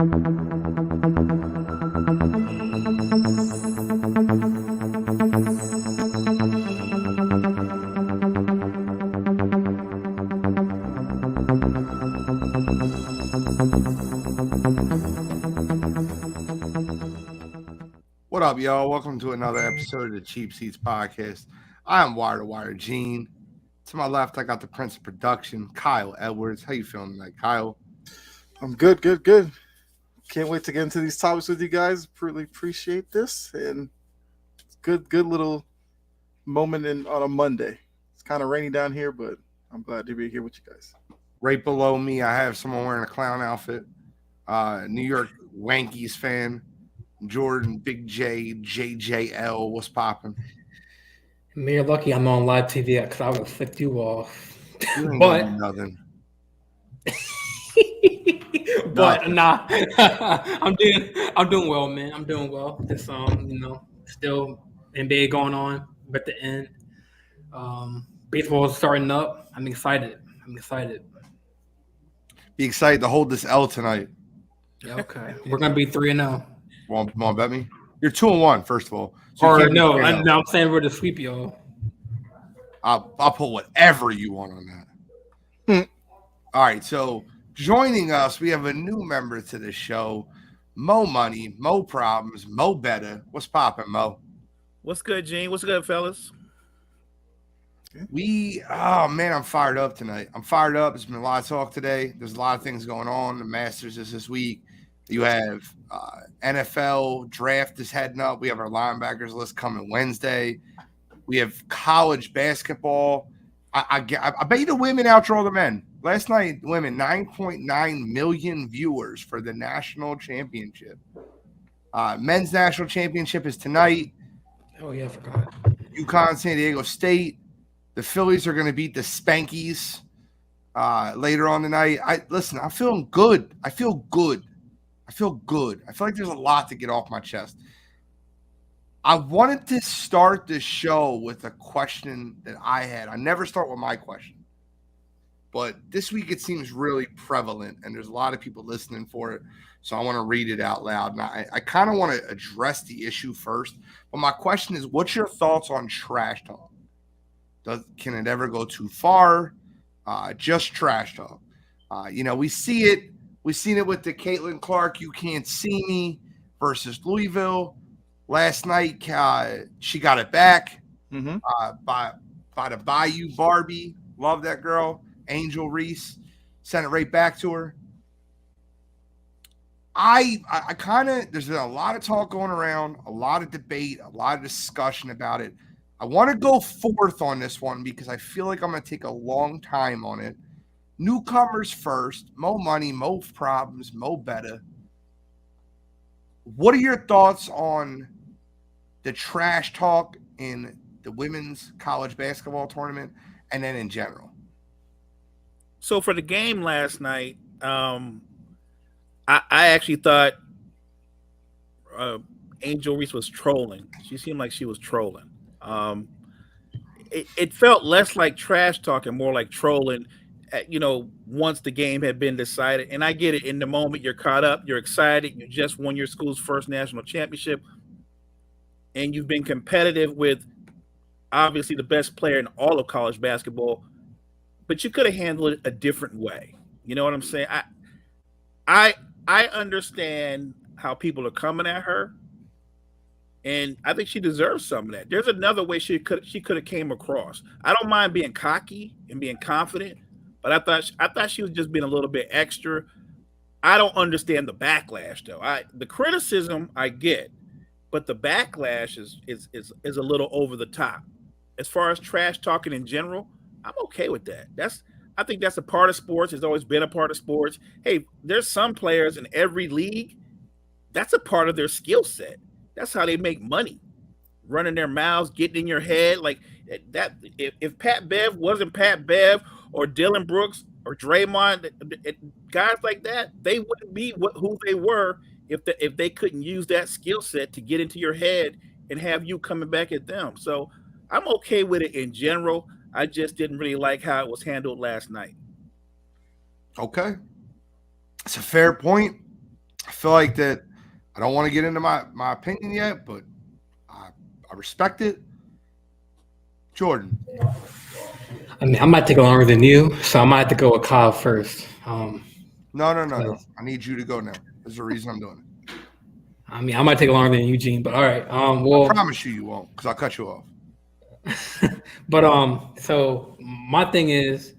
What up, y'all? Welcome to another episode of the Cheap Seats Podcast. I am Wire to Wire Gene. To my left, I got the Prince of Production, Kyle Edwards. How you feeling tonight, Kyle? I'm good. Can't wait to get into these topics with you guys. Really appreciate this, and it's good little moment on a Monday. It's kind of rainy down here, but I'm glad to be here with you guys. Right below me, I have someone wearing a clown outfit. New York Yankees fan, Jordan, Big J, JJL. What's popping? Man, you're lucky I'm on live TV because I would have flicked you off. You ain't But gonna do nothing. but nah, I'm doing well, man. I'm doing well. Just still NBA going on at the end. Baseball is starting up. I'm excited. Be excited to hold this L tonight. Yeah, okay. We're gonna be 3-0. Want to bet me? You're 2-1, first of all. So you Or can't be no, 3-0. I'm saying we're the sweep, y'all. I'll put whatever you want on that. All right, so joining us, we have a new member to the show, Mo Money, Mo Problems, Mo Better. What's popping, Mo? What's good, Gene? What's good, fellas? I'm fired up tonight. I'm fired up. There's been a lot of talk today. There's a lot of things going on. The Masters is this week. You have NFL draft is heading up. We have our linebackers list coming Wednesday. We have college basketball. I bet you the women outdraw the men. Last night, women, 9.9 million viewers for the national championship. Men's national championship is tonight. Oh yeah, I forgot. UConn, San Diego State. The Phillies are going to beat the Spankies later on tonight. I'm feeling good. I feel good. I feel like there's a lot to get off my chest. I wanted to start the show with a question that I had. I never start with my question. But this week it seems really prevalent, and there's a lot of people listening for it. So I want to read it out loud. And I kind of want to address the issue first. But my question is, what's your thoughts on trash talk? Can it ever go too far? Just trash talk. We see it. We've seen it with the Caitlin Clark, "You Can't See Me" versus Louisville. Last night, she got it back by the Bayou Barbie. Love that girl. Angel Reese sent it right back to her. There's been a lot of talk going around, a lot of debate, a lot of discussion about it. I want to go forth on this one because I feel like I'm going to take a long time on it. Newcomers first, Mo Money, Mo Problems, Mo Better. What are your thoughts on the trash talk in the women's college basketball tournament and then in general? So for the game last night, I actually thought Angel Reese was trolling. She seemed like she was trolling. It felt less like trash talk and more like trolling, once the game had been decided. And I get it. In the moment, you're caught up. You're excited. You just won your school's first national championship. And you've been competitive with, obviously, the best player in all of college basketball. But you could have handled it a different way. You know what I'm saying? I understand how people are coming at her. And I think she deserves some of that. There's another way she could have came across. I don't mind being cocky and being confident, but I thought she was just being a little bit extra. I don't understand the backlash though. The criticism I get, but the backlash is a little over the top. As far as trash talking in general, I'm okay with that. I think that's a part of sports. It's always been a part of sports. Hey, there's some players in every league. That's a part of their skill set. That's how they make money, running their mouths, getting in your head like that. If Pat Bev wasn't Pat Bev or Dylan Brooks or Draymond, guys like that, they wouldn't be who they were if they couldn't use that skill set to get into your head and have you coming back at them. So I'm okay with it in general. I just didn't really like how it was handled last night. Okay. It's a fair point. I feel like that. I don't want to get into my opinion yet, but I respect it. Jordan. I mean, I might take longer than you, so I might have to go with Kyle first. No. I need you to go now. There's a reason I'm doing it. I mean, I might take longer than Eugene, but all right. Well, I promise you won't, because I'll cut you off. but so my thing is,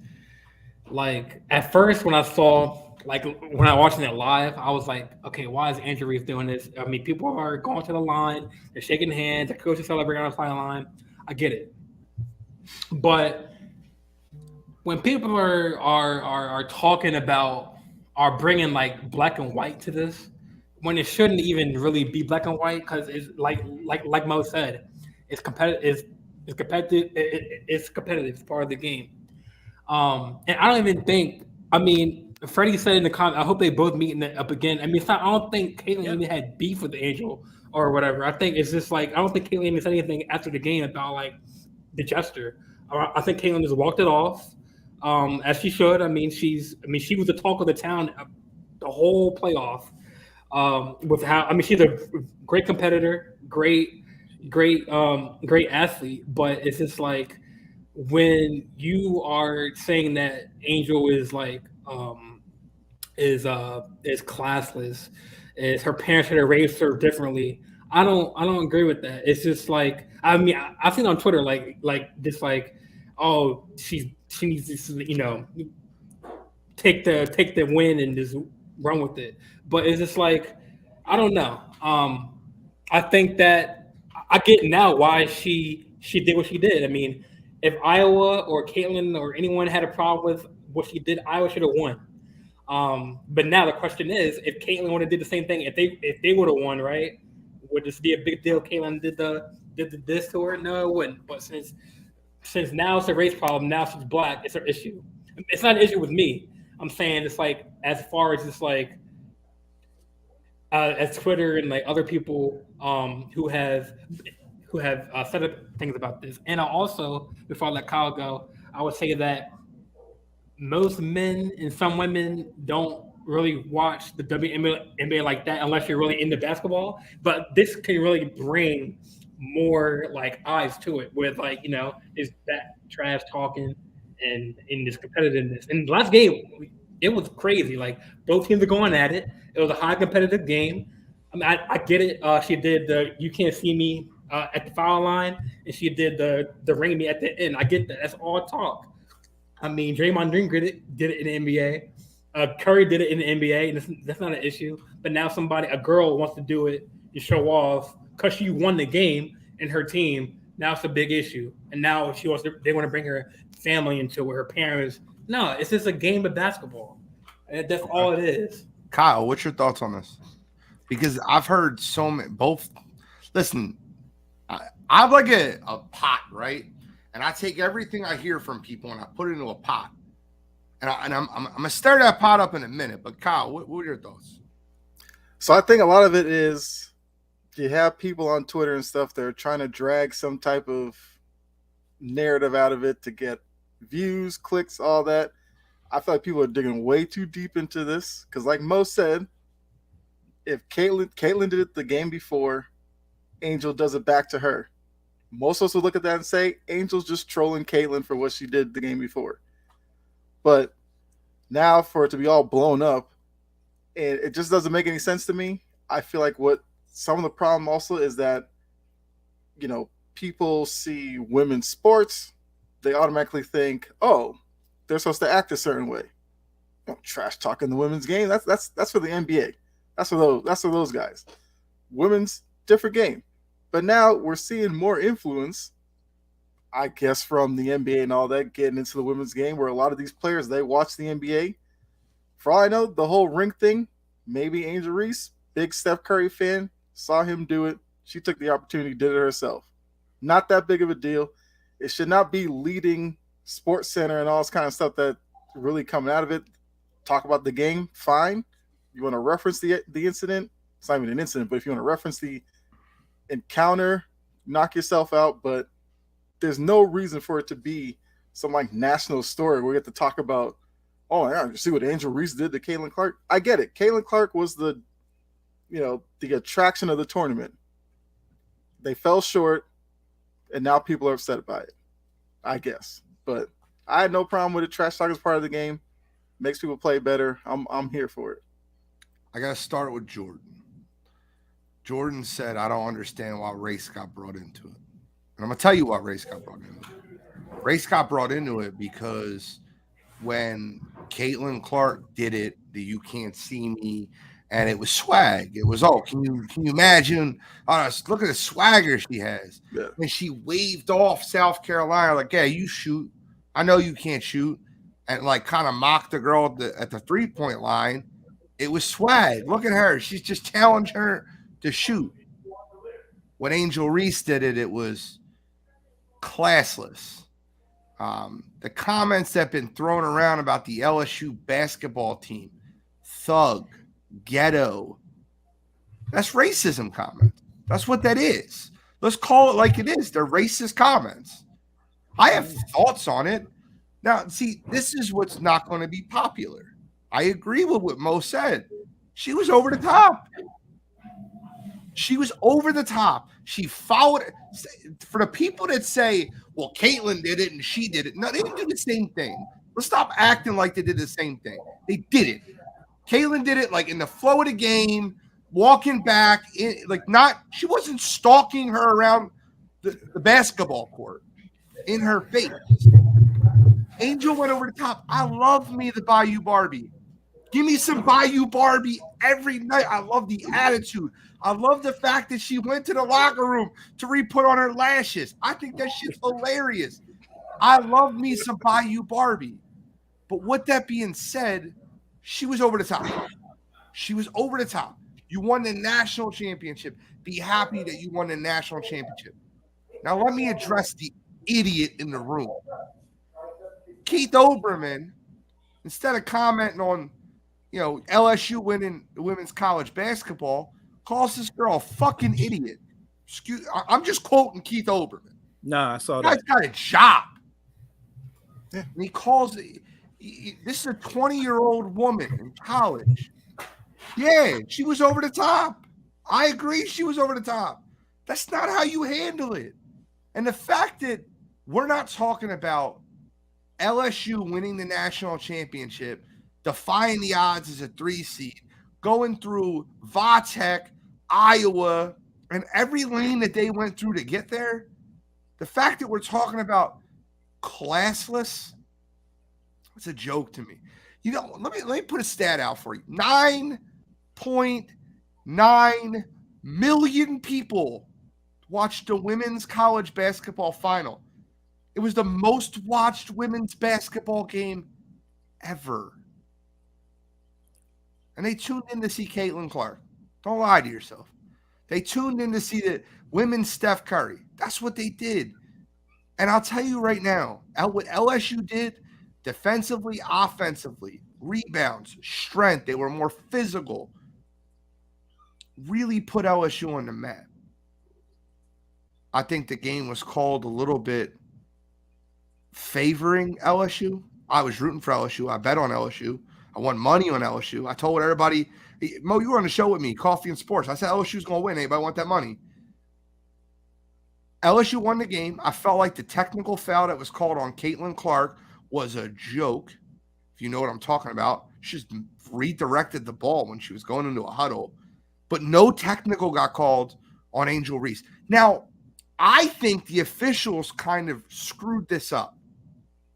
like, at first when I saw, like, when I watching it live, I was like, okay, why is Andrew Reese doing this? I mean, people are going to the line, they're shaking hands, the coach is celebrating on the sideline. I get it, but when people are talking about are bringing like black and white to this, when it shouldn't even really be black and white, because it's like Mo said, it's competitive. It's competitive. It's competitive. It's part of the game. And I don't even think. I mean, Freddie said in the comment, I hope they both meet up again. I mean, it's not. I don't think Caitlyn even had beef with Angel or whatever. I think it's just like I don't think Caitlyn even said anything after the game about like the gesture. I think Caitlyn just walked it off, as she should. I mean, she was the talk of the town the whole playoff. With how I mean, she's a great competitor, great athlete, but it's just like when you are saying that Angel is like is classless, is her parents should have raised her differently. I don't agree with that. It's just like I mean I've seen on Twitter like this like oh she needs to take the win and just run with it. But it's just like I don't know. I think that I get now why she did what she did. I mean, if Iowa or Caitlyn or anyone had a problem with what she did, Iowa should have won. But now the question is, if Caitlyn would have did the same thing, if they would have won, right? Would this be a big deal? Caitlyn did the this to her? No, it wouldn't. But since now it's a race problem, now she's black, it's her issue. It's not an issue with me. I'm saying it's like as far as just like as Twitter and like other people who have said up things about this. And I also, before I let Kyle go, I would say that most men and some women don't really watch the WNBA like that unless you're really into basketball. But this can really bring more like eyes to it with like, is that trash talking and in this competitiveness. And the last game, it was crazy. Like both teams are going at it. It was a high competitive game. I mean, I get it. She did the "you can't see me" at the foul line, and she did the ring me at the end. I get that. That's all talk. I mean, Draymond Green did it in the NBA. Curry did it in the NBA, and that's not an issue. But now a girl wants to do it to show off because she won the game and her team. Now it's a big issue, and now they want to bring her family into it, her parents. No, it's just a game of basketball. And that's all it is. Kyle, what's your thoughts on this? Because I've heard so many. Both. Listen, I have like a pot, right? And I take everything I hear from people and I put it into a pot. And I'm gonna stir that pot up in a minute. But Kyle, what are your thoughts? So I think a lot of it is you have people on Twitter and stuff that are trying to drag some type of narrative out of it to get views, clicks, all that. I feel like people are digging way too deep into this because, like Mo said, if Caitlyn did it the game before, Angel does it back to her. Most of us would look at that and say Angel's just trolling Caitlyn for what she did the game before. But now for it to be all blown up, and it just doesn't make any sense to me. I feel like what some of the problem also is that, people see women's sports, they automatically think, oh, they're supposed to act a certain way. Trash talking the women's game. That's for the NBA. That's for those guys. Women's different game. But now we're seeing more influence, I guess, from the NBA and all that getting into the women's game where a lot of these players, they watch the NBA. For all I know, the whole ring thing, maybe Angel Reese, big Steph Curry fan, saw him do it. She took the opportunity, did it herself. Not that big of a deal. It should not be leading Sports Center and all this kind of stuff that really coming out of it. Talk about the game, fine. You want to reference the incident? It's not even an incident, but if you want to reference the encounter, knock yourself out. But there's no reason for it to be some like national story where we have to talk about, oh, yeah, you see what Angel Reese did to Caitlin Clark? I get it. Caitlin Clark was the the attraction of the tournament. They fell short, and now people are upset about it, I guess. But I had no problem with it. Trash talk is part of the game. Makes people play better. I'm here for it. I got to start with Jordan. Jordan said, I don't understand why race got brought into it. And I'm going to tell you why race got brought into it. Race got brought into it because when Caitlin Clark did it, the You Can't See Me, and it was swag. It was, can you imagine? Look at the swagger she has. Yeah. And she waved off South Carolina like, yeah, you shoot. I know you can't shoot. And like kind of mocked the girl at the 3-point line. It was swag. Look at her. She's just challenging her to shoot. When Angel Reese did it, it was classless. The comments that have been thrown around about the LSU basketball team, thug, ghetto, that's racism comments. That's what that is. Let's call it like it is. They're racist comments. I have thoughts on it. Now, see, this is what's not going to be popular. I agree with what Mo said. She was over the top. She was over the top. She followed it. For the people that say, well, Caitlin did it and she did it. No, they didn't do the same thing. Let's stop acting like they did the same thing. They did it. Caitlin did it like in the flow of the game, walking back. She wasn't stalking her around the basketball court in her face. Angel went over the top. I love me the Bayou Barbie. Give me some Bayou Barbie every night. I love the attitude. I love the fact that she went to the locker room to re-put on her lashes. I think that shit's hilarious. I love me some Bayou Barbie. But with that being said, she was over the top. She was over the top. You won the national championship. Be happy that you won the national championship. Now let me address the idiot in the room. Keith Olbermann, instead of commenting on, LSU winning the women's college basketball, calls this girl a fucking idiot. I'm just quoting Keith Olbermann. Nah, I saw that. Guy's got a job. Yeah. And he calls this is a 20-year-old woman in college. Yeah, she was over the top. I agree she was over the top. That's not how you handle it. And the fact that we're not talking about LSU winning the national championship, defying the odds as a 3 seed, going through Vatech, Iowa, and every lane that they went through to get there, the fact that we're talking about classless, it's a joke to me. Let me put a stat out for you. 9.9 million people watched the women's college basketball final. It was the most watched women's basketball game ever. And they tuned in to see Caitlin Clark. Don't lie to yourself. They tuned in to see the women's Steph Curry. That's what they did. And I'll tell you right now, what LSU did defensively, offensively, rebounds, strength, they were more physical, really put LSU on the map. I think the game was called a little bit favoring LSU. I was rooting for LSU. I bet on LSU. I won money on LSU. I told everybody, Mo, you were on the show with me, Coffee and Sports. I said LSU's going to win. Anybody want that money? LSU won the game. I felt like the technical foul that was called on Caitlin Clark was a joke, if you know what I'm talking about. She just redirected the ball when she was going into a huddle. But no technical got called on Angel Reese. Now, I think the officials kind of screwed this up.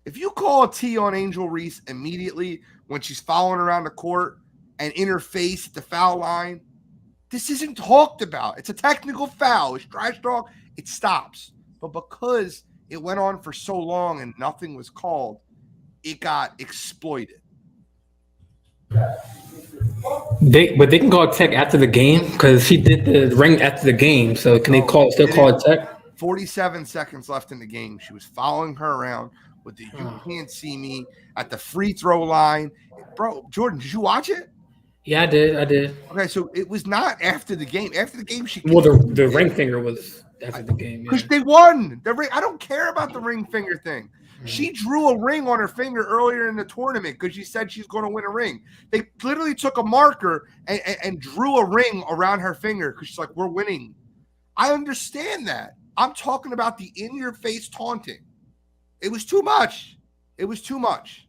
If you call a T on Angel Reese immediately when she's following around the court and in her face at the foul line, this isn't talked about. It's a technical foul. It's trash talk. It stops. But because it went on for so long and nothing was called, it got exploited. But they can call tech after the game because she did the ring after the game. So can they still call it tech? 47 seconds left in the game. She was following her around with the You Can't See Me at the free throw line. Bro, Jordan, did you watch it? Yeah, I did. Okay, so it was not after the game. After the game, she the ring finger was after the game. Because they won. I don't care about the ring finger thing. She drew a ring on her finger earlier in the tournament because she said she's going to win a ring. They literally took a marker and drew a ring around her finger because she's like, we're winning. I understand that. I'm talking about the in-your-face taunting. It was too much. It was too much.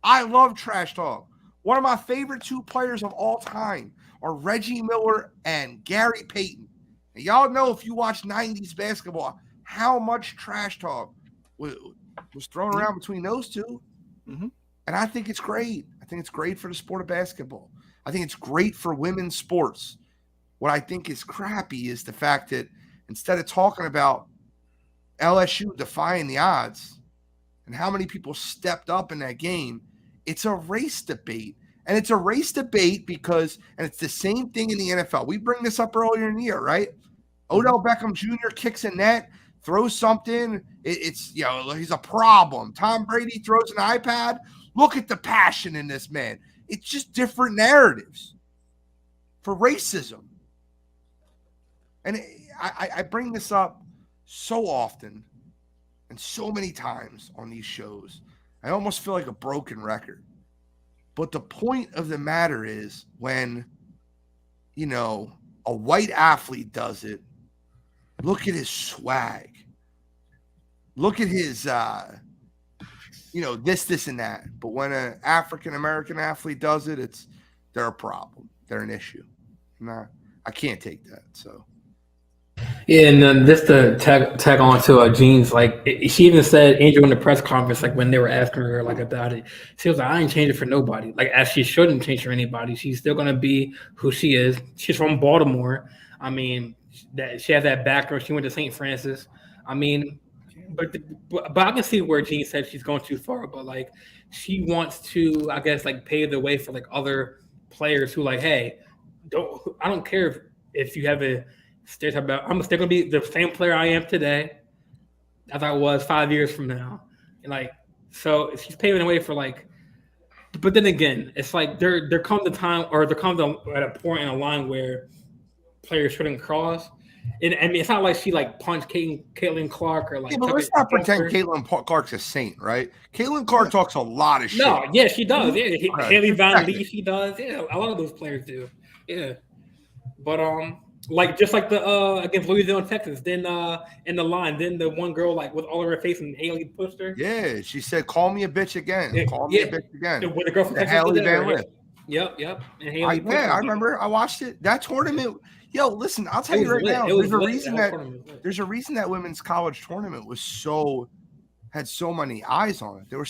I love trash talk. One of my favorite two players of all time are Reggie Miller and Gary Payton. And y'all know if you watch 90s basketball, how much trash talk was thrown around between those two. Mm-hmm. And I think it's great. I think it's great for the sport of basketball. I think it's great for women's sports. What I think is crappy is the fact that instead of talking about LSU defying the odds and how many people stepped up in that game, it's a race debate. And it's a race debate because, and it's the same thing in the NFL. We bring this up earlier in the year, right? Odell Beckham Jr. kicks a net, throws something. It's, he's a problem. Tom Brady throws an iPad. Look at the passion in this man. It's just different narratives for racism. And I bring this up so often and so many times on these shows. I almost feel like a broken record. But the point of the matter is when, a white athlete does it, look at his swag. Look at his, this, and that. But when an African-American athlete does it, they're a problem. They're an issue. Nah, I can't take that. So. Yeah, and then just to tag on to Jean's, she even said, Angel in the press conference, when they were asking her about it, she was like, I ain't changing for nobody. As she shouldn't change for anybody. She's still gonna be who she is. She's from Baltimore. I mean, that she has that background. She went to St. Francis. I mean, but I can see where Jean said she's going too far. But she wants to, I guess, pave the way for other players who hey, I don't care if you have a stereotype about, I'm still gonna be the same player I am today as I was 5 years from now. And so she's paving the way for but then again, it's there comes a time, or there comes at a point in a line where players shouldn't cross. And I mean, it's not like she punched Caitlin Clark or Yeah, but let's not pretend Caitlin Clark's a saint, right? Caitlin Clark talks a lot of shit. No, yeah, she does. Yeah, Haley Van Lee, she does. Yeah, a lot of those players do. Yeah, but just the against Louisiana and Texas, then in the line, then the one girl with all of her face and Haley pushed her. Yeah, she said, "Call me a bitch again. Yeah, Call me a bitch again." With the girl from Texas, Haley Van Lee. Yep. And Haley I remember. I watched it. That tournament. Yo, listen, I'll tell you right now. There's a reason that women's college tournament had so many eyes on it. There were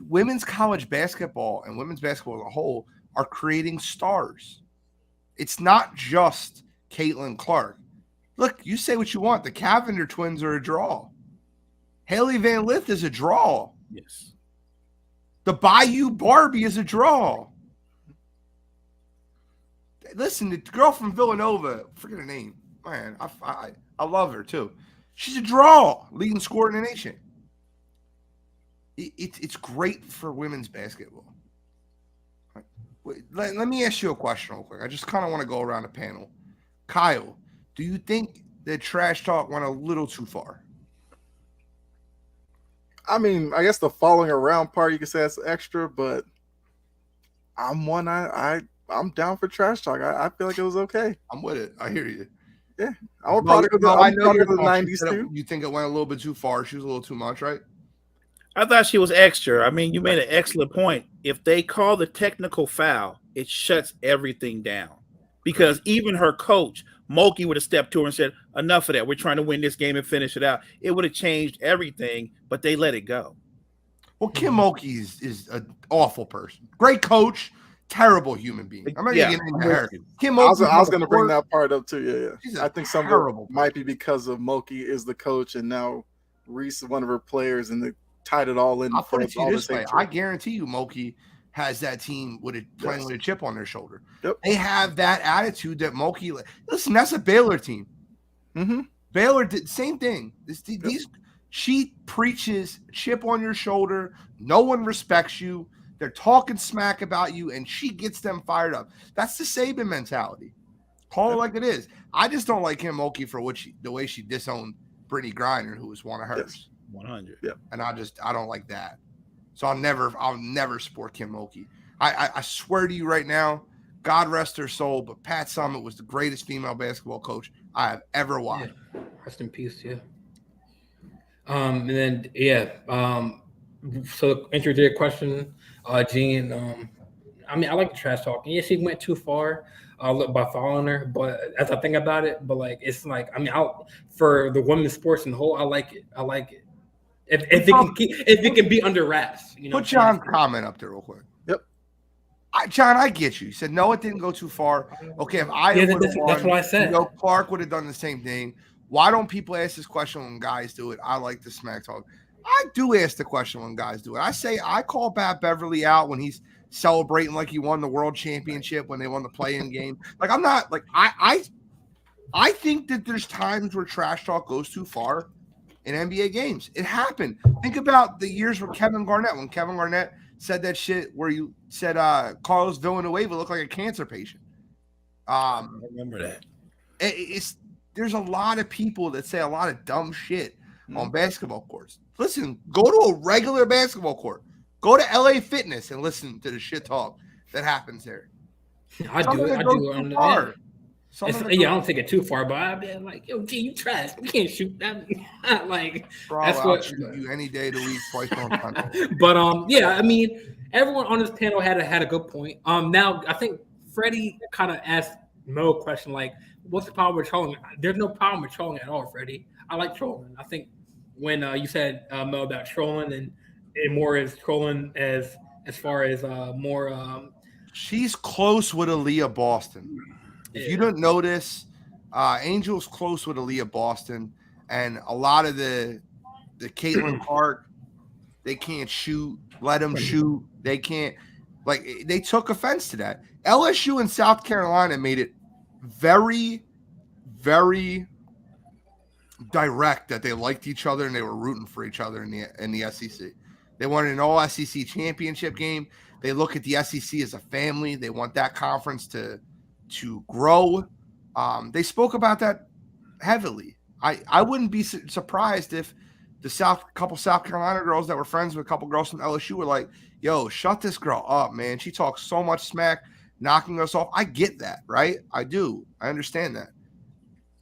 women's college basketball and women's basketball as a whole are creating stars. It's not just Caitlin Clark. Look, you say what you want. The Cavender twins are a draw. Haley Van Lith is a draw. Yes. The Bayou Barbie is a draw. Listen, the girl from Villanova, forget her name. Man, I love her too. She's a draw, leading scorer in the nation. It's great for women's basketball. Let me ask you a question real quick. I just kind of want to go around the panel. Kyle, do you think that trash talk went a little too far? I mean, I guess the following around part you could say that's extra, but I'm down for trash talk. I feel like it was okay. I'm with it. I hear you. Yeah, I would probably go to the 90s too. You think it went a little bit too far? She was a little too much, right? I thought she was extra. I mean, you made an excellent point. If they call the technical foul, it shuts everything down. Because even her coach, Mulkey, would have stepped to her and said, enough of that. We're trying to win this game and finish it out. It would have changed everything, but they let it go. Well, Kim Mulkey is an awful person. Great coach, terrible human being. I'm not getting into her. Kim Mulkey, I was going to bring that part up too. Yeah. I think some of it person. might be because of Mulkey is the coach and now Reese is one of her players and they tied it all in. I'll put it to you this way. I guarantee you Mulkey has that team playing with a chip on their shoulder. Yep. They have that attitude that Mulkey. Listen, that's a Baylor team. Mm-hmm. Baylor did same thing. She preaches chip on your shoulder. No one respects you. They're talking smack about you, and she gets them fired up. That's the Saban mentality. Call it like it is. I just don't like Kim Mulkey for the way she disowned Brittany Griner, who was one of hers. Yes. 100. Yep. And I don't like that. So I'll never support Kim Mulkey. I swear to you right now, God rest her soul, but Pat Summitt was the greatest female basketball coach I have ever watched. Yeah. Rest in peace, yeah. And then so answer to your question, Gene. I mean, I like the trash talking. Yeah, she went too far by following her, but as I think about it, but like it's like I mean, for the women's sports in the whole, I like it. If it can be under wraps, you know. Put John's comment up there real quick. Yep. John, I get you. You said no, it didn't go too far. Okay, if that's what I said. Clark would have done the same thing. Why don't people ask this question when guys do it? I like the smack talk. I do ask the question when guys do it. I call Pat Beverly out when he's celebrating like he won the world championship when they won the play-in game. Like I'm not like I think that there's times where trash talk goes too far in NBA games. It happened. Think about the years with Kevin Garnett when Kevin Garnett said that shit where you said Carlos Villanueva looked like a cancer patient. I remember that. There's a lot of people that say a lot of dumb shit on basketball courts. Listen, go to a regular basketball court. Go to LA Fitness and listen to the shit talk that happens there. I do. I don't take it too far, but I'd be like, yo, G, you trash. You can't shoot that. Like, bro, that's I'll shoot you any day of the week, twice on Sunday. But I mean, everyone on this panel had a good point. Now I think Freddie kind of asked Mo a question like, what's the problem with trolling? There's no problem with trolling at all, Freddie. I like trolling. I think when you said Mo about trolling and more as trolling as far as more. She's close with Aaliyah Boston. If you don't notice, Angel's close with Aaliyah Boston, and a lot of the Caitlin Clark, they can't shoot. Let them shoot. They can't. Like they took offense to that. LSU and South Carolina made it very, very direct that they liked each other and they were rooting for each other in the SEC. They wanted an all SEC championship game. They look at the SEC as a family. They want that conference to grow. They spoke about that heavily. I wouldn't be surprised if the couple South Carolina girls that were friends with a couple girls from LSU were like, yo, shut this girl up, man. She talks so much smack, knocking us off. I get that, right? I do. I understand that.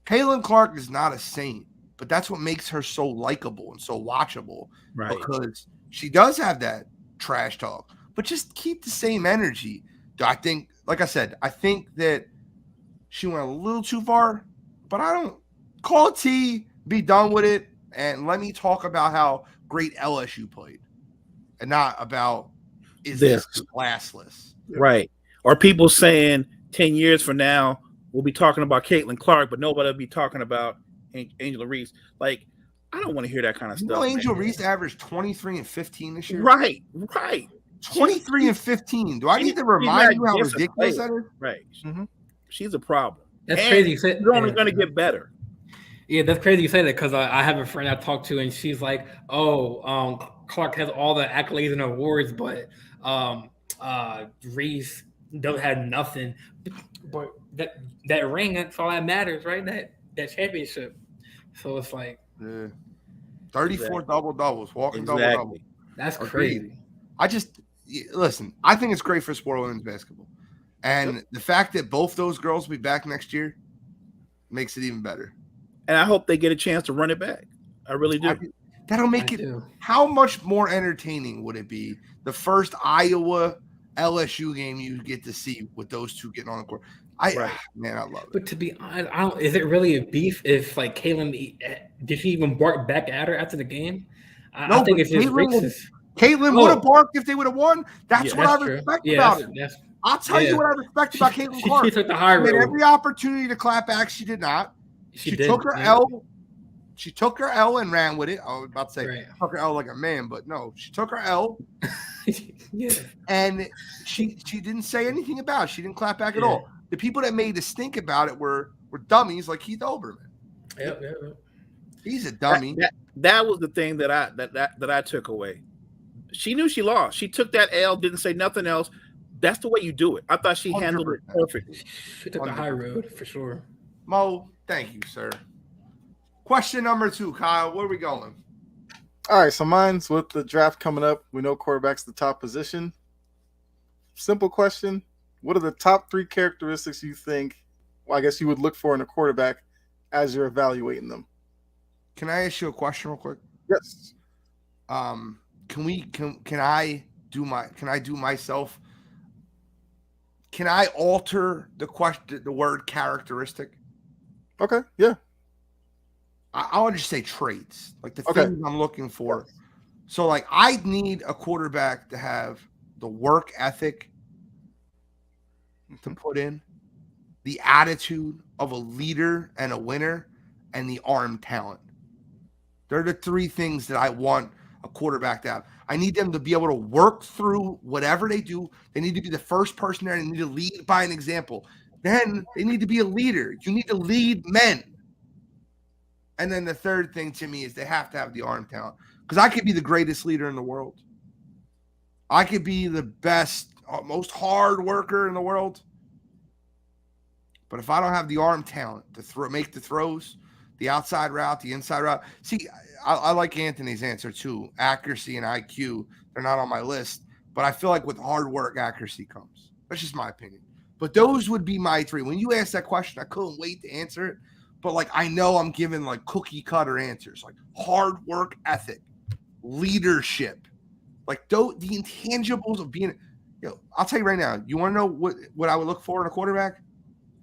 Caitlin Clark is not a saint, but that's what makes her so likable and so watchable. Right. Because she does have that trash talk, but just keep the same energy. I think, like I said, I think that she went a little too far, but I don't call it T, be done with it, and let me talk about how great LSU played and not about is this classless. Right. Or people saying 10 years from now, we'll be talking about Caitlin Clark, but nobody will be talking about Angela Reese. Like, I don't want to hear that kind of stuff. No, Angel Reese averaged 23 and 15 this year. Right. 23 and 15. Do I need to remind you how ridiculous that is? Right. Mm-hmm. She's a problem. That's crazy. She's only going to get better. Yeah, that's crazy you say that because I have a friend I talked to and she's like, Clark has all the accolades and awards, but Reese doesn't have nothing. But that ring, that's all that matters, right? That championship. So it's like 34 double-doubles, walking double-double. That's crazy. Listen, I think it's great for sport of women's basketball. And the fact that both those girls will be back next year makes it even better. And I hope they get a chance to run it back. I really do. That'll make it. How much more entertaining would it be? The first Iowa LSU game you get to see with those two getting on the court. Man, I love it. But to be honest, is it really a beef if like Caitlin did she even bark back at her after the game? I think it's just racist. Caitlin would have barked if they would have won. That's what I respect about it. I'll tell you what I respect about Caitlin Clark. She took the high road. She had every opportunity to clap back. She did not. She took her L. She took her L and ran with it. I was about to say took her L like a man, but no, she took her L. And she didn't say anything about it. She didn't clap back at all. The people that made the stink about it were dummies like Keith Olbermann. Yep. He's a dummy. That was the thing that I took away. She knew she lost. She took that L, didn't say nothing else. That's the way you do it. I thought she handled 100%. It perfectly. She took the high road for sure. Mo, thank you, sir. Question number 2, Kyle. Where are we going? All right, so mine's with the draft coming up. We know quarterback's the top position. Simple question. What are the top 3 characteristics you think, well, I guess you would look for in a quarterback as you're evaluating them? Can I ask you a question real quick? Yes. Can I do myself? Can I alter the word characteristic? Okay, yeah. I want to just say traits, like the Okay. things I'm looking for. So, like, I need a quarterback to have the work ethic to put in, the attitude of a leader and a winner, and the arm talent. They're the 3 things that I want a quarterback to have. I need them to be able to work through whatever they do. They need to be the first person there. They need to lead by an example. Then they need to be a leader. You need to lead men. And then the third thing to me is they have to have the arm talent. Because I could be the greatest leader in the world. I could be the best, most hard worker in the world. But if I don't have the arm talent to make the throws, the outside route, the inside route. See, I like Anthony's answer too. Accuracy and IQ, they're not on my list. But I feel like with hard work, accuracy comes. That's just my opinion. But those would be my 3. When you asked that question, I couldn't wait to answer it. But, like, I know I'm giving, like, cookie-cutter answers. Like, hard work ethic, leadership. Like, the intangibles of being – I'll tell you right now. You want to know what I would look for in a quarterback?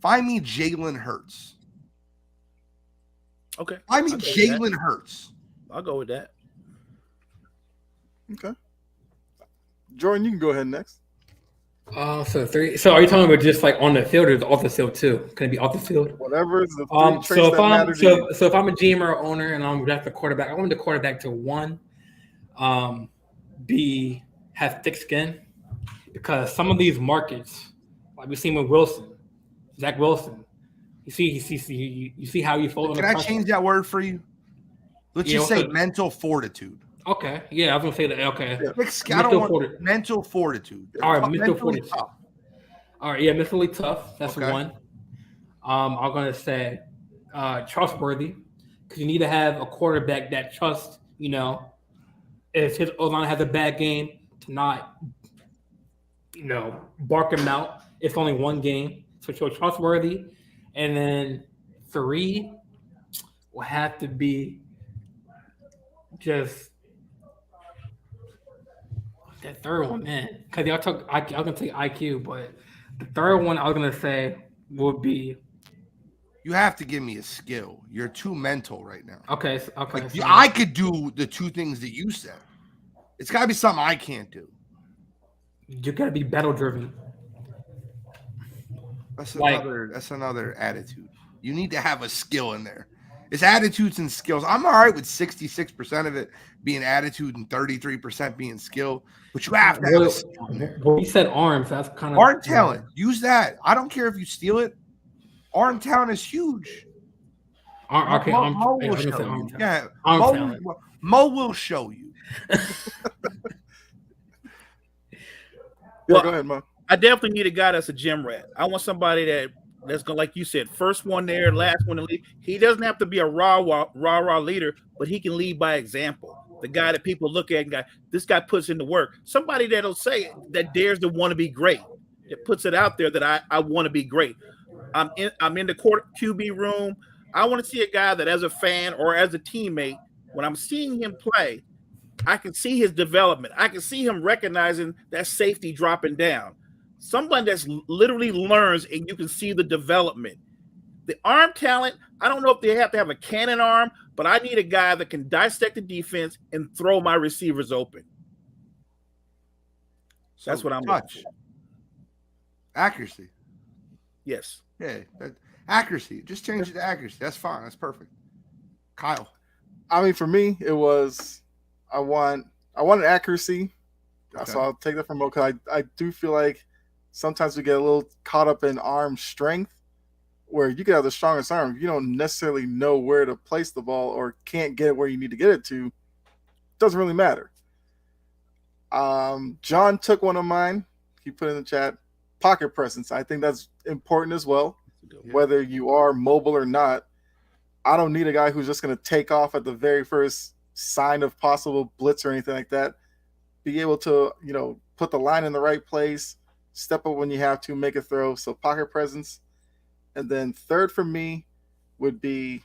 Find me Jalen Hurts. Okay. Find me Jalen Hurts. I'll go with that. Okay. Jordan, you can go ahead next. So 3. So are you talking about just like on the field or off the field too? Can it be off the field? Whatever is the 3 traits So that matter to you. if I'm a GM or owner and I'm drafting a quarterback, I want the quarterback to 1, be have thick skin, because some of these markets, like we've seen with Wilson, Zach Wilson, you see how you fold. Can I change that word for you? Let's just say mental fortitude. Okay, yeah, I was gonna say that. Okay, I don't want mental fortitude. All right, mental fortitude. Tough. All right, yeah, mentally tough. That's 1. I'm gonna say trustworthy, because you need to have a quarterback that trusts. If his O-line has a bad game, to not, bark him out. It's only 1 game, so you're trustworthy. And then 3 will have to be just. That third one, man, because y'all talk. I was gonna take IQ, but the third one I was gonna say would be. You have to give me a skill. You're too mental right now. Okay. Like, I could do the 2 things that you said. It's got to be something I can't do. You gotta be battle driven. That's another attitude. You need to have a skill in there. It's attitudes and skills. I'm all right with 66% of it being attitude and 33% being skill, but you have to have a skill in there. Well, you said arms. That's kind of arm talent. Use that. I don't care if you steal it. Arm talent is huge. Mo will show you. Go ahead, Mo. I definitely need a guy that's a gym rat. I want somebody that's gonna, like you said, first one there, last one to lead. He doesn't have to be a rah leader, but he can lead by example. The guy that people look at and go, this guy puts in the work. Somebody that'll say that dares to want to be great. That puts it out there that I want to be great. I'm in the QB room. I want to see a guy that, as a fan or as a teammate, when I'm seeing him play, I can see his development. I can see him recognizing that safety dropping down. Someone that's literally learns, and you can see the development. The arm talent, I don't know if they have to have a cannon arm, but I need a guy that can dissect the defense and throw my receivers open. That's what I'm looking for. Accuracy. Yes. Yeah, accuracy. Just change it to accuracy. That's fine. That's perfect. Kyle. I mean, for me, it was I wanted accuracy. Okay. So I'll take that from Mo, because I do feel like sometimes we get a little caught up in arm strength, where you can have the strongest arm. If you don't necessarily know where to place the ball or can't get it where you need to get it to, it doesn't really matter. John took one of mine. He put in the chat, pocket presence. I think that's important as well. Yeah. Whether you are mobile or not, I don't need a guy who's just going to take off at the very first sign of possible blitz or anything like that. Be able to, put the line in the right place, step up when you have to, make a throw. So pocket presence. And then third for me would be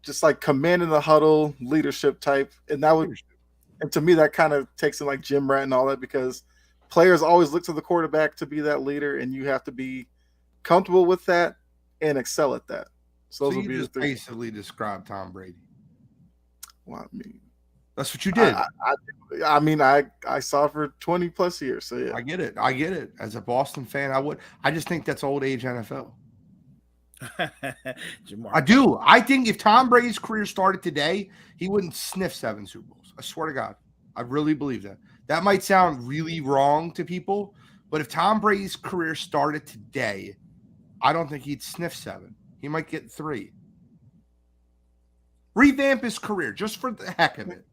just like command in the huddle, leadership type. And to me, that kind of takes in like Jim Rat and all that, because players always look to the quarterback to be that leader, and you have to be comfortable with that and excel at that. So those would be just the three. Basically describe Tom Brady. Well, I mean, that's what you did. I saw for 20 plus years. So yeah, I get it. As a Boston fan, I just think that's old age NFL. I do. I think if Tom Brady's career started today, he wouldn't sniff 7 Super Bowls. I swear to God. I really believe that. That might sound really wrong to people, but if Tom Brady's career started today, I don't think he'd sniff 7. He might get 3. Revamp his career just for the heck of it.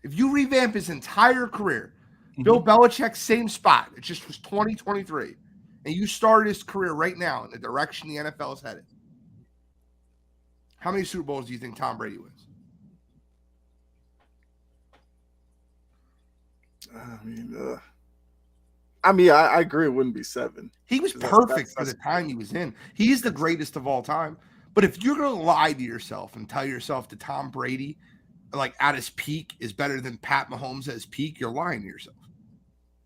If you revamp his entire career, Bill Belichick, same spot. It just was 2023. And you started his career right now in the direction the NFL is headed. How many Super Bowls do you think Tom Brady wins? I agree it wouldn't be 7. He was perfect for the time he was in. He's the greatest of all time. But if you're going to lie to yourself and tell yourself that Tom Brady, like at his peak, is better than Pat Mahomes at his peak, you're lying to yourself.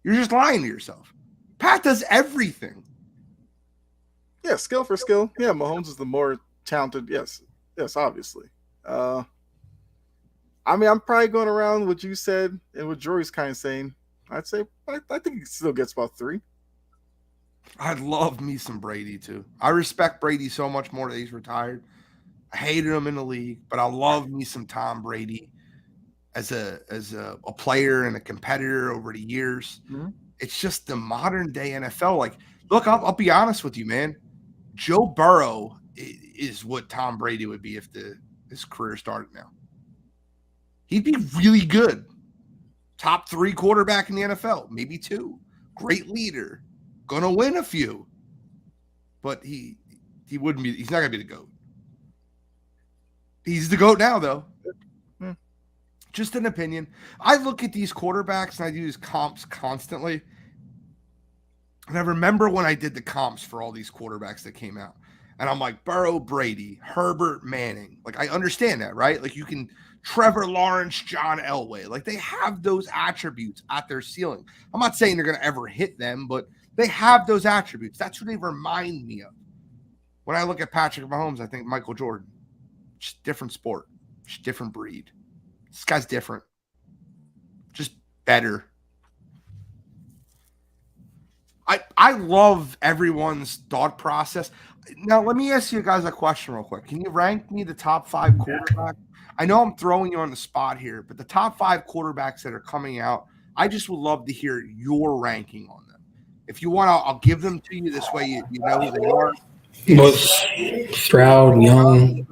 You're just lying to yourself. Pat does everything. Yeah, skill for skill. Yeah, Mahomes is the more talented. Yes, obviously. I'm probably going around what you said and what Jory's kind of saying. I'd say I think he still gets about 3. I'd love me some Brady too. I respect Brady so much more that he's retired. I hated him in the league, but I love me some Tom Brady as a player and a competitor over the years. Mm-hmm. It's just the modern day NFL. Like, look, I'll be honest with you, man. Joe Burrow is what Tom Brady would be if his career started now. He'd be really good. Top 3 quarterback in the NFL, maybe 2. Great leader. Gonna win a few. But he wouldn't be, he's not gonna be the GOAT. He's the GOAT now, though. Just an opinion. I look at these quarterbacks and I do these comps constantly. And I remember when I did the comps for all these quarterbacks that came out. And I'm like, Burrow, Brady, Herbert, Manning. Like, I understand that, right? Like, you can Trevor Lawrence, John Elway. Like, they have those attributes at their ceiling. I'm not saying they're going to ever hit them, but they have those attributes. That's who they remind me of. When I look at Patrick Mahomes, I think Michael Jordan. Just different sport. Just different breed. This guy's different. Just better. I love everyone's thought process. Now, let me ask you guys a question real quick. Can you rank me the top 5 quarterbacks? I know I'm throwing you on the spot here, but the top 5 quarterbacks that are coming out, I just would love to hear your ranking on them. If you want, I'll give them to you. This way you know who they are. Stroud, Young.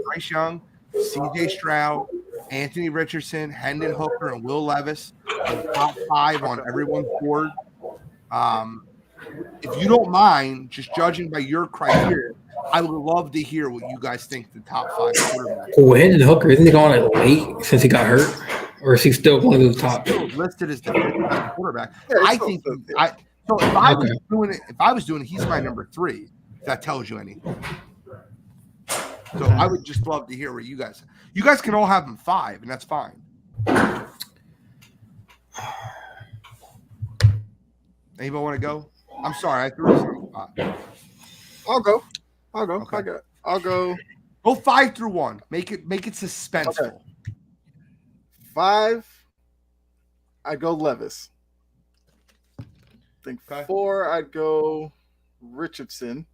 Bryce Young, C.J. Stroud, Anthony Richardson, Hendon Hooker, and Will Levis are the top 5 on everyone's board. If you don't mind, just judging by your criteria, I would love to hear what you guys think the top 5 quarterbacks. Oh, Hendon Hooker, isn't he going like late since he got hurt? Or is he still one of those top? Listed as the best quarterback. Yeah, I think so if I was doing it, he's my number 3, if that tells you anything. So I would just love to hear what you guys can all have them 5, and that's fine. Anybody want to go? I'm sorry, I threw this on the spot. I'll go. Okay. I'll go. Go 5 through 1. Make it suspenseful. Okay. 5, I go Levis. I think 4, I'd go Richardson.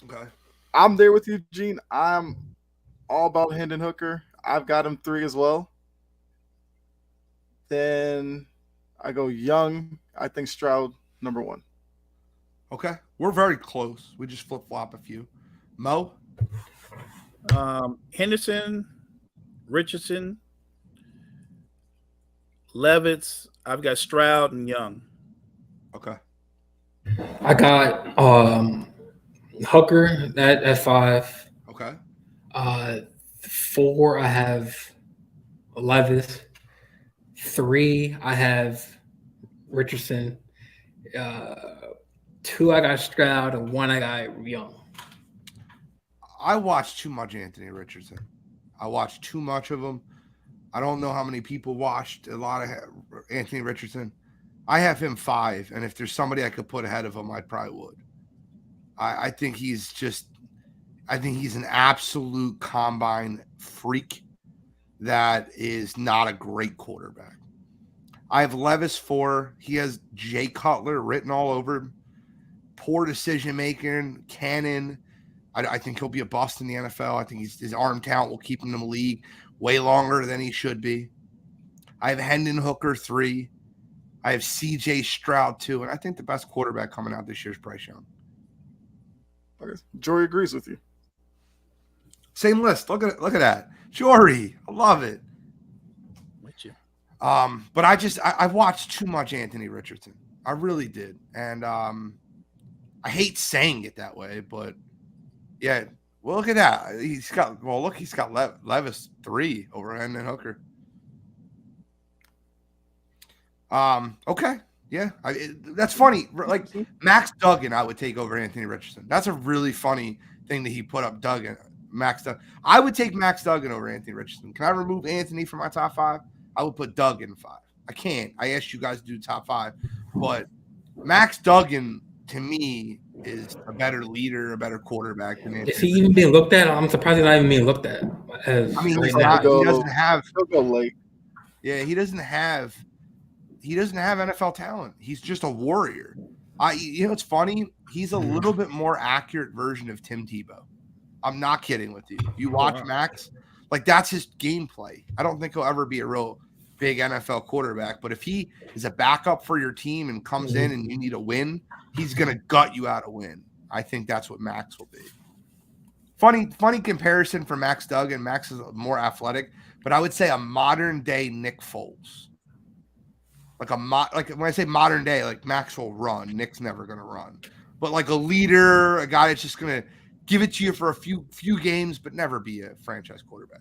Okay. I'm there with you, Gene. I'm all about Hendon Hooker. I've got him 3 as well. Then I go Young. I think Stroud, number 1. Okay. We're very close. We just flip-flop a few. Mo? Henderson, Richardson, Levis. I've got Stroud and Young. Okay. I got Hooker at 5. Okay. 4, I have Levis. 3, I have Richardson. 2, I got Stroud, and 1, I got Young. I watched too much Anthony Richardson. I watched too much of him. I don't know how many people watched a lot of Anthony Richardson. I have him 5, and if there's somebody I could put ahead of him, I probably would. I think he's an absolute combine freak that is not a great quarterback. I have Levis 4. He has Jay Cutler written all over him. Poor decision making, cannon. I think he'll be a bust in the NFL. I think his arm talent will keep him in the league way longer than he should be. I have Hendon Hooker 3. I have C.J. Stroud 2. And I think the best quarterback coming out this year is Bryce Young. Okay. Jory agrees with you. Same list. Look at that. Jory. I love it. With you. But I watched too much Anthony Richardson. I really did. And I hate saying it that way, but yeah. Well, look at that. He's got Levis 3 over Hendon Hooker. Okay. Yeah. That's funny. Like Max Duggan, I would take over Anthony Richardson. That's a really funny thing that he put up Max Duggan. I would take Max Duggan over Anthony Richardson. Can I remove Anthony from my top 5? I would put Duggan 5. I can't. I asked you guys to do top 5, but Max Duggan to me is a better leader, a better quarterback than Anthony. Is he even being looked at? I'm surprised he's not even being looked at. He doesn't have. He'll go late. Yeah, he doesn't have NFL talent. He's just a warrior. It's funny. He's a little bit more accurate version of Tim Tebow. I'm not kidding with you. You watch Max, like that's his gameplay. I don't think he'll ever be a real big NFL quarterback, but if he is a backup for your team and comes in and you need a win, he's going to gut you out a win. I think that's what Max will be. Funny comparison for Max Duggan. Max is more athletic, but I would say a modern day Nick Foles. Like when I say modern day, like Max will run, Nick's never going to run. But like a leader, a guy that's just going to give it to you for a few games, but never be a franchise quarterback.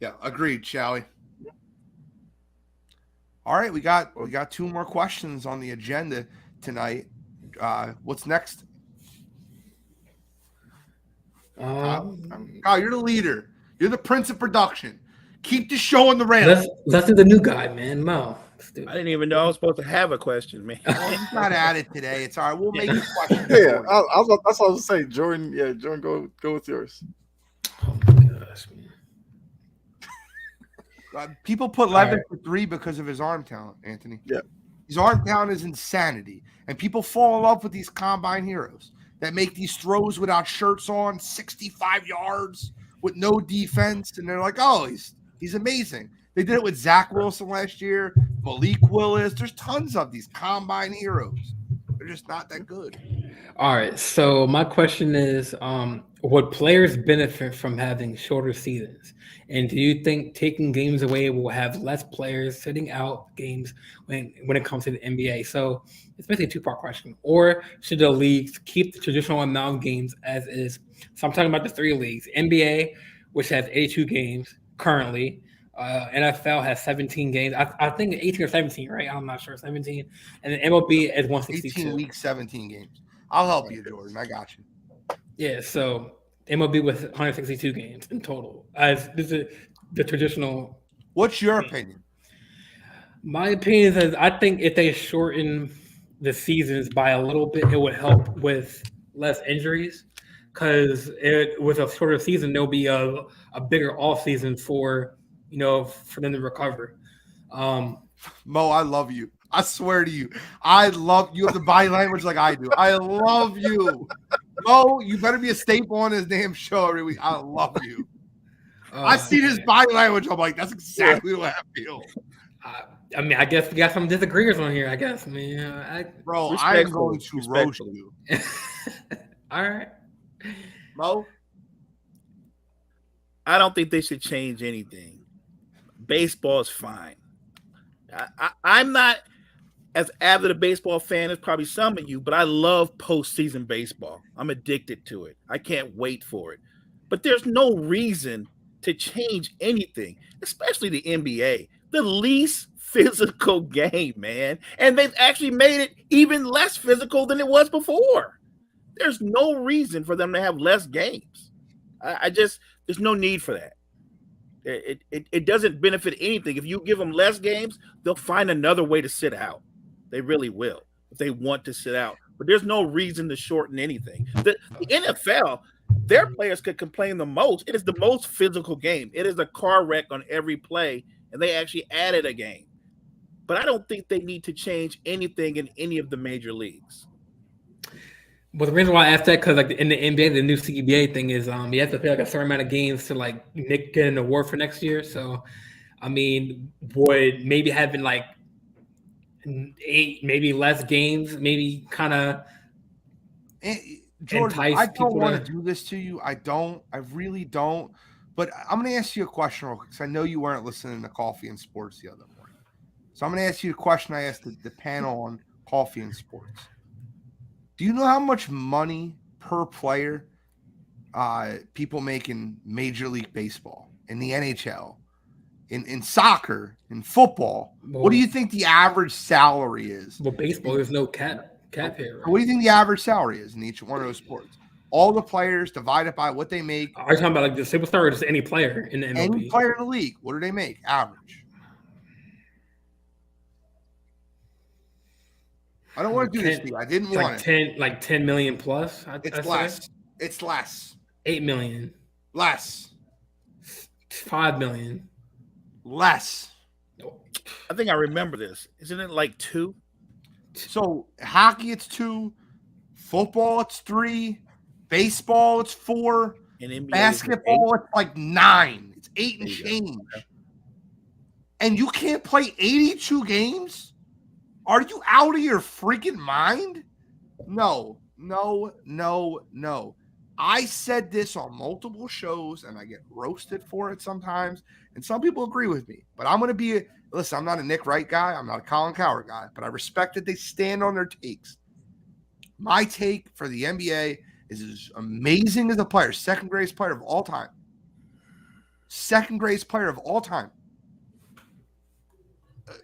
Yeah, agreed, shall we? All right, we got 2 more questions on the agenda tonight. What's next? Kyle, you're the leader. You're the prince of production. Keep the show on the rails. Let's do the new guy, man. Mo. I didn't even know I was supposed to have a question, man. He's not at it today. It's all right. We'll make a question. Yeah, that's what I was saying. Jordan, go with yours. Oh my gosh, man. People put Levis for 3 because of his arm talent, Anthony. Yeah. His arm talent is insanity. And people fall in love with these combine heroes that make these throws without shirts on, 65 yards with no defense. And they're like, oh, he's amazing. They did it with Zach Wilson last year, Malik Willis. There's tons of these combine heroes. They're just not that good. All right. So my question is, would players benefit from having shorter seasons? And do you think taking games away will have less players sitting out games when it comes to the NBA? So it's basically a 2-part question. Or should the leagues keep the traditional amount of games as is? So I'm talking about the 3 leagues. NBA, which has 82 games currently. NFL has 17 games. I think 18 or 17, right? I'm not sure. 17. And then MLB is 162. 18 weeks, 17 games. I'll help you, Jordan. I got you. Yeah, so MLB with 162 games in total. This is the traditional. What's your opinion? My opinion is I think if they shorten the seasons by a little bit, it would help with less injuries. Because with a shorter season, there'll be a bigger off season for them to recover. Mo, I love you. I swear to you. I love you. Have the body language like I do. I love you. Mo, you better be a staple on this damn show every week. I love you. I see this body language. I'm like, that's exactly what I feel. I mean, I guess we got some disagreeers on here, I guess. I mean, I'm going to roast you. All right. Mo? I don't think they should change anything. Baseball is fine. I'm not as avid a baseball fan as probably some of you, but I love postseason baseball. I'm addicted to it. I can't wait for it. But there's no reason to change anything, especially the NBA, the least physical game, man. And they've actually made it even less physical than it was before. There's no reason for them to have less games. There's no need for that. It doesn't benefit anything. If you give them less games, they'll find another way to sit out. They really will if they want to sit out. But there's no reason to shorten anything. The NFL, their players could complain the most. It is the most physical game. It is a car wreck on every play, and they actually added a game. But I don't think they need to change anything in any of the major leagues. Well, the reason why I asked that because like in the NBA, the new CBA thing is you have to play like a certain amount of games to like get an award for next year. So, I mean, would maybe having like 8, maybe less games, maybe kind of Jordan, entice I don't people want to do this to you. I really don't. But I'm going to ask you a question real quick because I know you weren't listening to Coffee and Sports the other morning. So I'm going to ask you the question I asked the panel on Coffee and Sports. Do you know how much money per player people make in Major League Baseball, in the NHL, in soccer, in football? Well, what do you think the average salary is? Well, baseball, there's no cap here. Right? What do you think the average salary is in each one of those sports? All the players divided by what they make. Are you talking about like the superstar or just any player in the MLB? Any player in the league, what do they make? Average. I don't want to do this to you. I didn't want it. Like 10 million plus. It's less. It's less. 8 million. Less. 5 million. Less. I think I remember this. Isn't it like 2? So hockey, it's 2. Football, it's 3. Baseball, it's 4. And basketball, it's like 9. It's 8 and change. And you can't play 82 games? Are you out of your freaking mind? No. I said this on multiple shows, and I get roasted for it sometimes, and some people agree with me. But I'm going to be listen, I'm not a Nick Wright guy. I'm not a Colin Cowherd guy, but I respect that they stand on their takes. My take for the NBA is as amazing as a player, second greatest player of all time. Second greatest player of all time.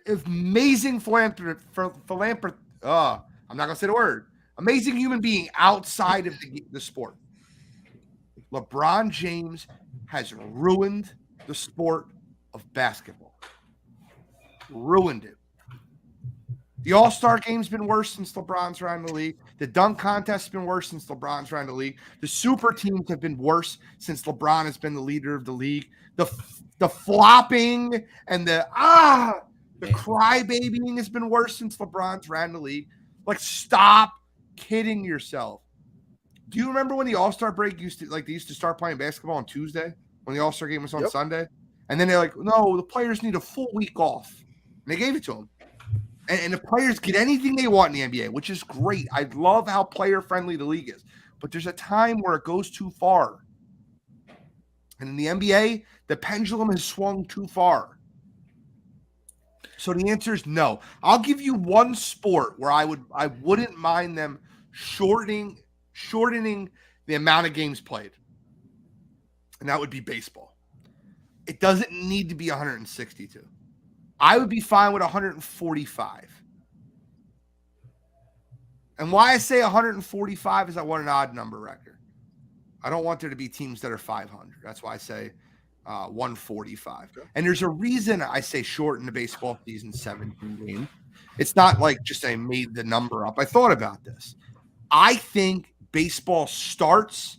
Amazing philanthropist. I'm not going to say the word. Amazing human being outside of the sport. LeBron James has ruined the sport of basketball. Ruined it. The All-Star game's been worse since LeBron's around the league. The dunk contest's been worse since LeBron's around the league. The super teams have been worse since LeBron has been the leader of the league. The flopping and the crybabying has been worse since LeBron's around the league. Like, stop kidding yourself. Do you remember when the All-Star break they used to start playing basketball on Tuesday when the All-Star game was on Sunday? And then they're like, no, the players need a full week off. And they gave it to them. And the players get anything they want in the NBA, which is great. I love how player-friendly the league is. But there's a time where it goes too far. And in the NBA, the pendulum has swung too far. So the answer is no. I'll give you one sport where I wouldn't mind them shortening the amount of games played. And that would be baseball. It doesn't need to be 162. I would be fine with 145. And why I say 145 is I want an odd number record. I don't want there to be teams that are 500. That's why I say 145. And there's a reason I say shorten the baseball season 17 games. It's not like just I made the number up. I thought about this. I think baseball starts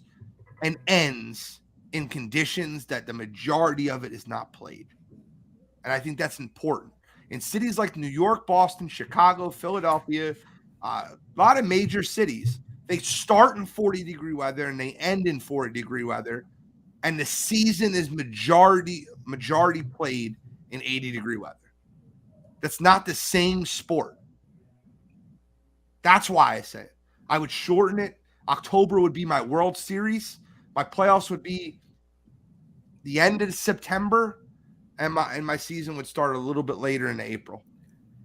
and ends in conditions that the majority of it is not played. And I think that's important. In cities like New York, Boston, Chicago, Philadelphia, a lot of major cities, they start in 40-degree weather and they end in 40-degree weather. And the season is majority played in 80-degree weather. That's not the same sport. That's why I say it. I would shorten it. October would be my World Series. My playoffs would be the end of September. And my season would start a little bit later in April,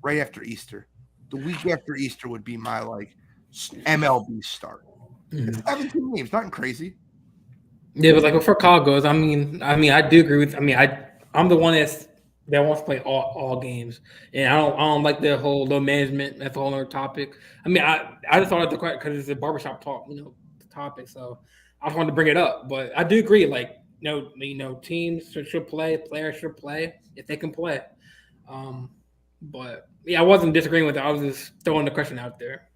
right after Easter. The week after Easter would be my MLB start. It's 17 games, nothing crazy. Yeah, but like for Kyle goes, I mean, I do agree with. I'm the one that wants to play all games, and I don't like the whole low management. That's a whole other topic. I just thought of the question because it's a barbershop talk, topic. So I just wanted to bring it up, but I do agree. Like, teams should play, players should play if they can play. But yeah, I wasn't disagreeing with it. I was just throwing the question out there.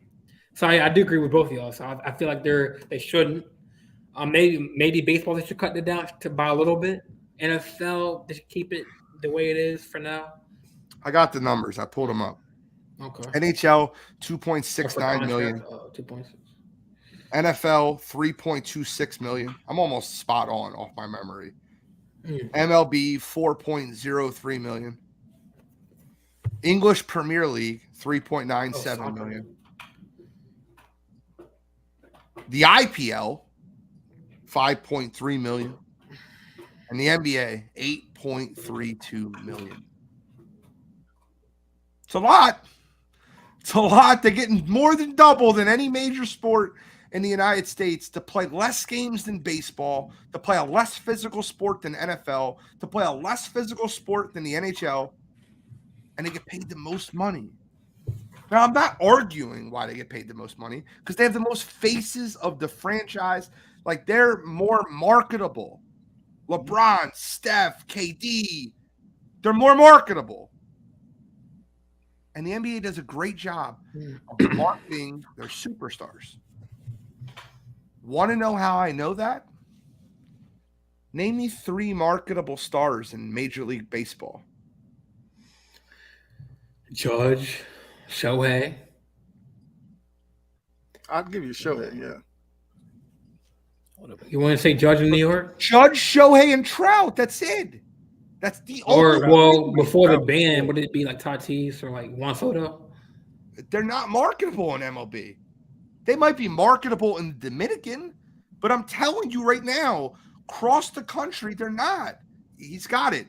So I do agree with both of y'all. So I feel like they shouldn't. Maybe baseball they should cut it down by a little bit. NFL they should keep it the way it is for now. I got the numbers. I pulled them up. Okay. NHL 2.69 million. 2.6. NFL 3.26 million. I'm almost spot on off my memory. MLB 4.03 million. English Premier League 3.97 million. The IPL 5.3 million. And the NBA 8.32 million. It's a lot. It's a lot. They're getting more than double than any major sport in the United States to play less games than baseball, to play a less physical sport than NFL, to play a less physical sport than the NHL, and they get paid the most money. Now, I'm not arguing why they get paid the most money because they have the most faces of the franchise. Like, they're more marketable. LeBron, Steph, KD, they're more marketable. And the NBA does a great job of marketing their superstars. Want to know how I know that? Name me 3 marketable stars in Major League Baseball. Judge, Shohei. I'd give you Shohei, yeah. You want to say Judge in New York? Judge, Shohei, and Trout. That's it. That's the only. Or before the ban, would it be like Tatis or like Juan Soto? They're not marketable in MLB. They might be marketable in Dominican, but I'm telling you right now, across the country, they're not. He's got it.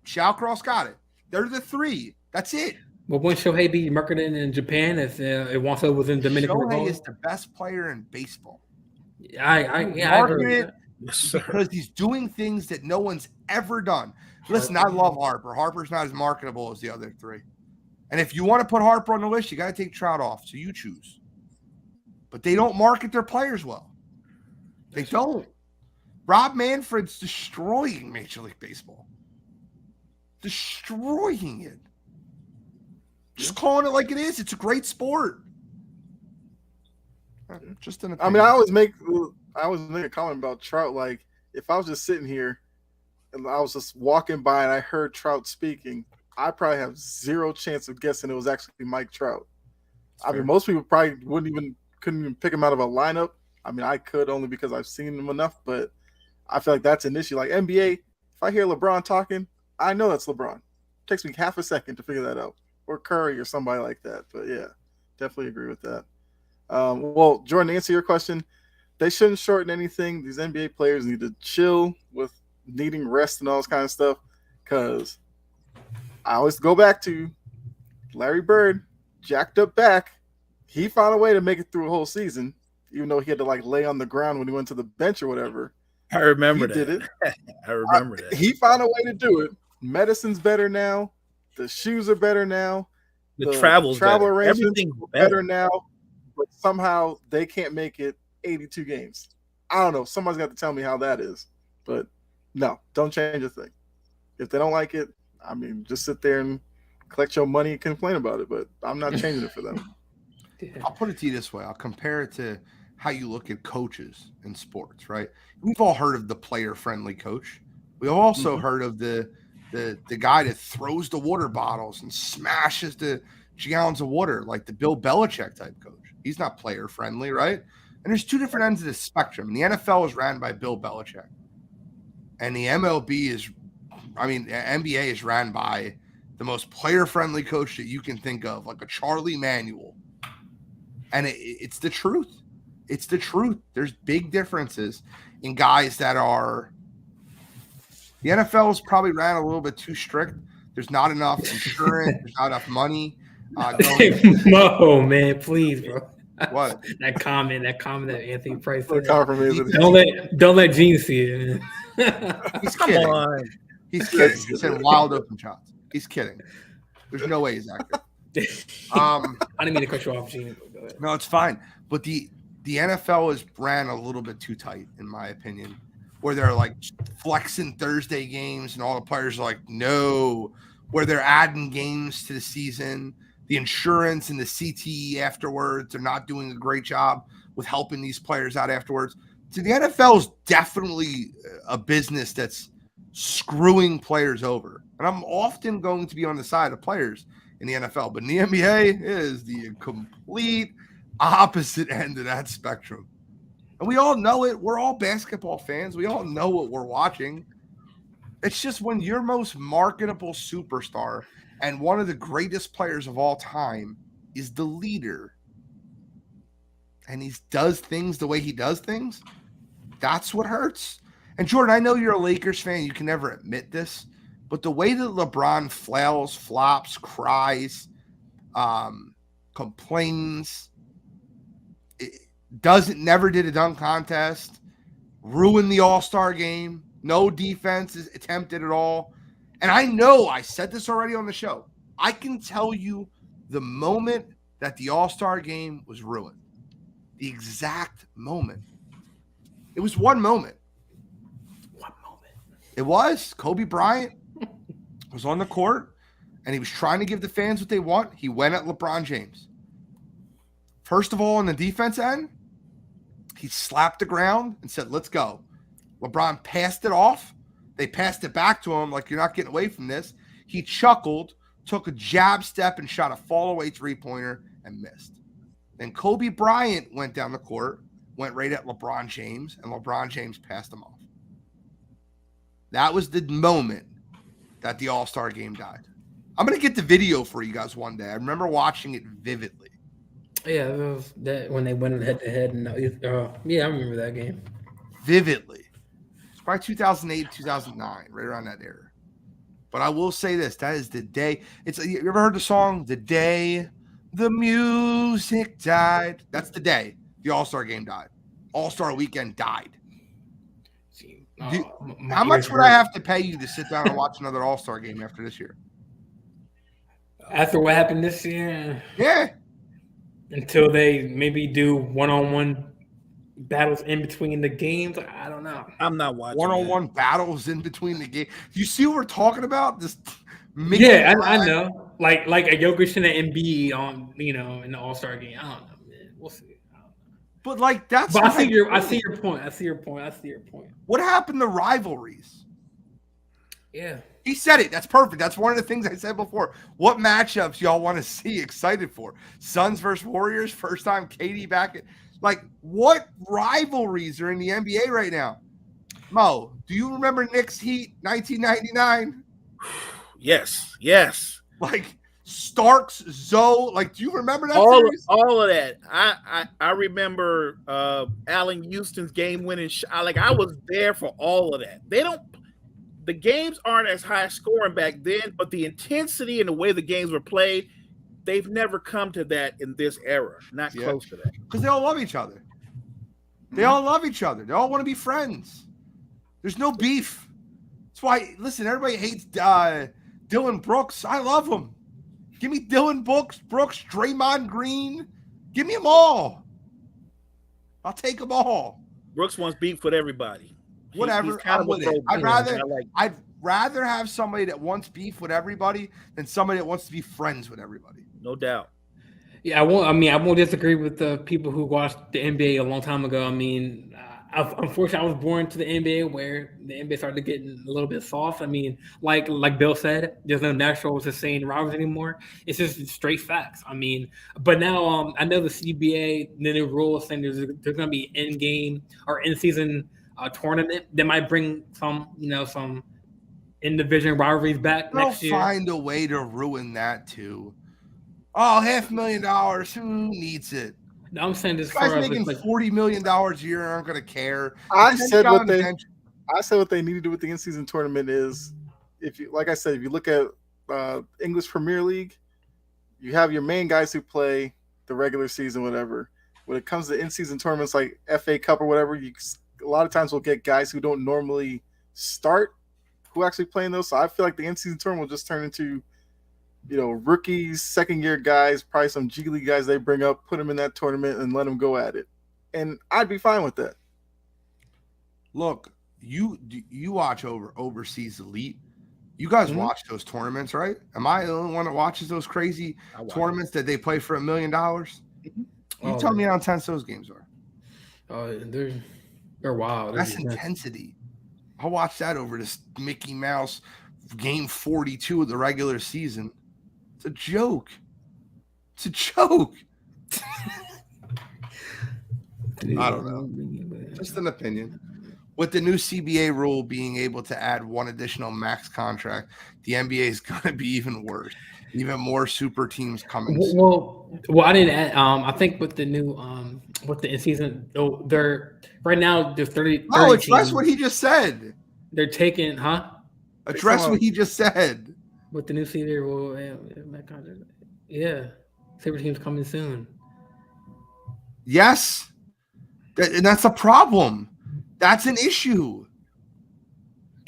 Shawcross got it. They're the 3. That's it. Well, wouldn't Shohei be marketed in Japan if Juan Soto was in Dominican Shohei Republic? is the best player in baseball. I agree with that. Because he's doing things that no one's ever done. Listen, I love Harper. Harper's not as marketable as the other 3. And if you want to put Harper on the list, you got to take Trout off. So you choose. But they don't market their players well. They don't. Rob Manfred's destroying Major League Baseball. Destroying it. Just calling it like it is. It's a great sport. Just an opinion. I mean, I always make a comment about Trout. Like, if I was just sitting here and I was just walking by and I heard Trout speaking, I probably have 0 chance of guessing it was actually Mike Trout. I mean, most people probably couldn't even pick him out of a lineup. I mean, I could only because I've seen him enough, but I feel like that's an issue. Like NBA, if I hear LeBron talking, I know that's LeBron. It takes me half a second to figure that out. Or Curry or somebody like that. But yeah, definitely agree with that. Well, Jordan, to answer your question, they shouldn't shorten anything. These NBA players need to chill with needing rest and all this kind of stuff. Because I always go back to Larry Bird, jacked up back. He found a way to make it through a whole season, even though he had to like lay on the ground when he went to the bench or whatever. I remember he that. Did it. I remember that. He found a way to do it. Medicine's better now. The shoes are better now. The travel arrangements everything's are better now. But somehow they can't make it 82 games. I don't know. Somebody's got to tell me how that is. But no, don't change a thing. If they don't like it, I mean, just sit there and collect your money and complain about it. But I'm not changing it for them. I'll put it to you this way. I'll compare it to how you look at coaches in sports, right? We've all heard of the player-friendly coach. We've also heard of the guy that throws the water bottles and smashes the gallons of water, like the Bill Belichick type coach. He's not player-friendly, right? And there's 2 different ends of the spectrum. The NFL is ran by Bill Belichick. And the NBA is ran by the most player-friendly coach that you can think of, like a Charlie Manuel. And it's the truth. It's the truth. There's big differences in guys that are – the NFL is probably ran a little bit too strict. There's not enough insurance. There's not enough money. No, man, please, bro. What? that comment that Anthony Price said. Confirmation. Don't let Gene see it. He's Come kidding. on. He's kidding. He said wild open shots. He's kidding. There's no way he's accurate. I didn't mean to cut you off, Gene. Go ahead. No, it's fine. But the NFL is ran a little bit too tight, in my opinion, where they're like flexing Thursday games and all the players are like, no, where they're adding games to the season. The insurance and the CTE afterwards, they're not doing a great job with helping these players out afterwards. So the NFL is definitely a business that's screwing players over. And I'm often going to be on the side of players in the NFL, but in the NBA is the complete opposite end of that spectrum. And we all know it. We're all basketball fans. We all know what we're watching. It's just when your most marketable superstar and one of the greatest players of all time is the leader, and he does things the way he does things, that's what hurts. And Jordan, I know you're a Lakers fan. You can never admit this, but the way that LeBron flails, flops, cries, complains, never did a dunk contest, ruined the All-Star game, no defense is attempted at all. And I know I said this already on the show. I can tell you the moment that the All-Star game was ruined. The exact moment. It was one moment. One moment. It was. Kobe Bryant was on the court, and he was trying to give the fans what they want. He went at LeBron James. First of all, on the defense end, he slapped the ground and said, let's go. LeBron passed it off. They passed it back to him like, you're not getting away from this. He chuckled, took a jab step, and shot a fall-away three-pointer and missed. Then Kobe Bryant went down the court, went right at LeBron James, and LeBron James passed him off. That was the moment that the All-Star game died. I'm going to get the video for you guys one day. I remember watching it vividly. Yeah, it was that when they went head-to-head. Yeah, I remember that game. Vividly. It's probably 2008, 2009, right around that era. But I will say this. That is the day. You ever heard the song, The Day the Music Died? That's the day the All-Star game died. All-Star weekend died. How much would I have to pay you to sit down and watch another All-Star game after this year? After what happened this year? Yeah. Until they maybe do one-on-one battles in between the games. I don't know. I'm not watching one-on-one battles in between the game. You see what we're talking about? This. Yeah, I know. Like a Jokic and an Embiid on, in the All-Star game. I don't know, man. We'll see. But like that's. But I see your point. I see your point. What happened to rivalries? Yeah. He said it. That's perfect. That's one of the things I said before. What matchups y'all want to see excited for? Suns versus Warriors, first time KD back at. Like, what rivalries are in the NBA right now? Mo, do you remember Knicks Heat 1999? Yes. Like Starks, Zoe. Like, do you remember that series? All of that. I remember Allen Houston's game-winning shot. I was there for all of that. The games aren't as high scoring back then, but the intensity and the way the games were played, they've never come to that in this era. Not close to that. Because they all love each other. They all love each other. They all want to be friends. There's no beef. That's why, listen, everybody hates Dylan Brooks. I love him. Give me Dylan Brooks, Draymond Green. Give me them all. I'll take them all. Brooks wants beef with everybody. Whatever. I'm with it. I'd rather have somebody that wants beef with everybody than somebody that wants to be friends with everybody. No doubt. Yeah, I won't disagree with the people who watched the NBA a long time ago. I mean, unfortunately, I was born to the NBA where the NBA started getting a little bit soft. I mean, like Bill said, there's no natural sustained rivals anymore. It's just straight facts. I mean, but now I know the CBA, the new rules saying there's going to be in-game or in-season tournament that might bring some in-division rivalries back next year. They'll find a way to ruin that too. Oh, $500,000. Who needs it? No, I'm saying this guys making $40 million a year aren't going to care. I said what they need to do with the in-season tournament is, if you look at English Premier League, you have your main guys who play the regular season, whatever. when it comes to in-season tournaments like FA Cup or whatever, a lot of times we'll get guys who don't normally start who actually play in those. So I feel like the in-season tournament will just turn into, rookies, second-year guys, probably some G League guys they bring up, put them in that tournament, and let them go at it. And I'd be fine with that. Look, you watch overseas elite. You guys watch those tournaments, right? Am I the only one that watches those crazy tournaments that they play for $1 million? You tell me how intense those games are. They're wild. That's intensity. I watched that over this Mickey Mouse game 42 of the regular season. It's a joke. It's a joke. I don't know. Just an opinion. With the new CBA rule being able to add one additional max contract, the NBA is going to be even worse. Even more super teams coming. Well, I didn't add. I think with the new with the in season, they're right now there's 30. No, address what he just said. They're taking, Address what he just said. With the new CBA rule, super teams coming soon. Yes, and that's a problem. That's an issue.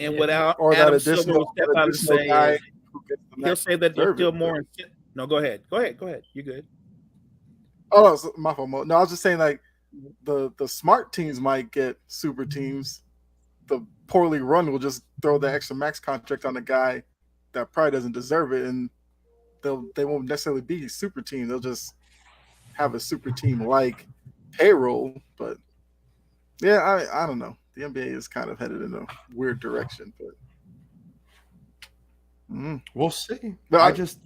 And without or Adam that Silver will step out and say, guy he'll say that there's still more. No, go ahead. You good? Oh, no, so my fault. No, I was just saying like the smart teams might get super teams. The poorly run will just throw the extra max contract on a guy that probably doesn't deserve it, and they won't necessarily be super team. They'll just have a super team like payroll, but. Yeah, I don't know. The NBA is kind of headed in a weird direction, but we'll see. But I didn't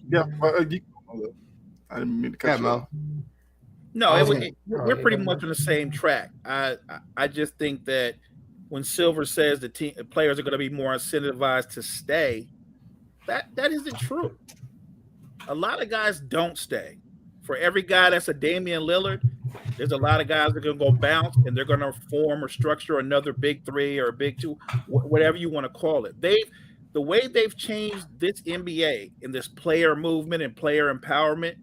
mean to cut you off. No, we're pretty much on the same track. I just think that when Silver says the players are going to be more incentivized to stay, that isn't true. A lot of guys don't stay. For every guy that's a Damian Lillard, there's a lot of guys that are going to go bounce and they're going to form or structure another big three or a big two, whatever you want to call it. The way they've changed this NBA and this player movement and player empowerment,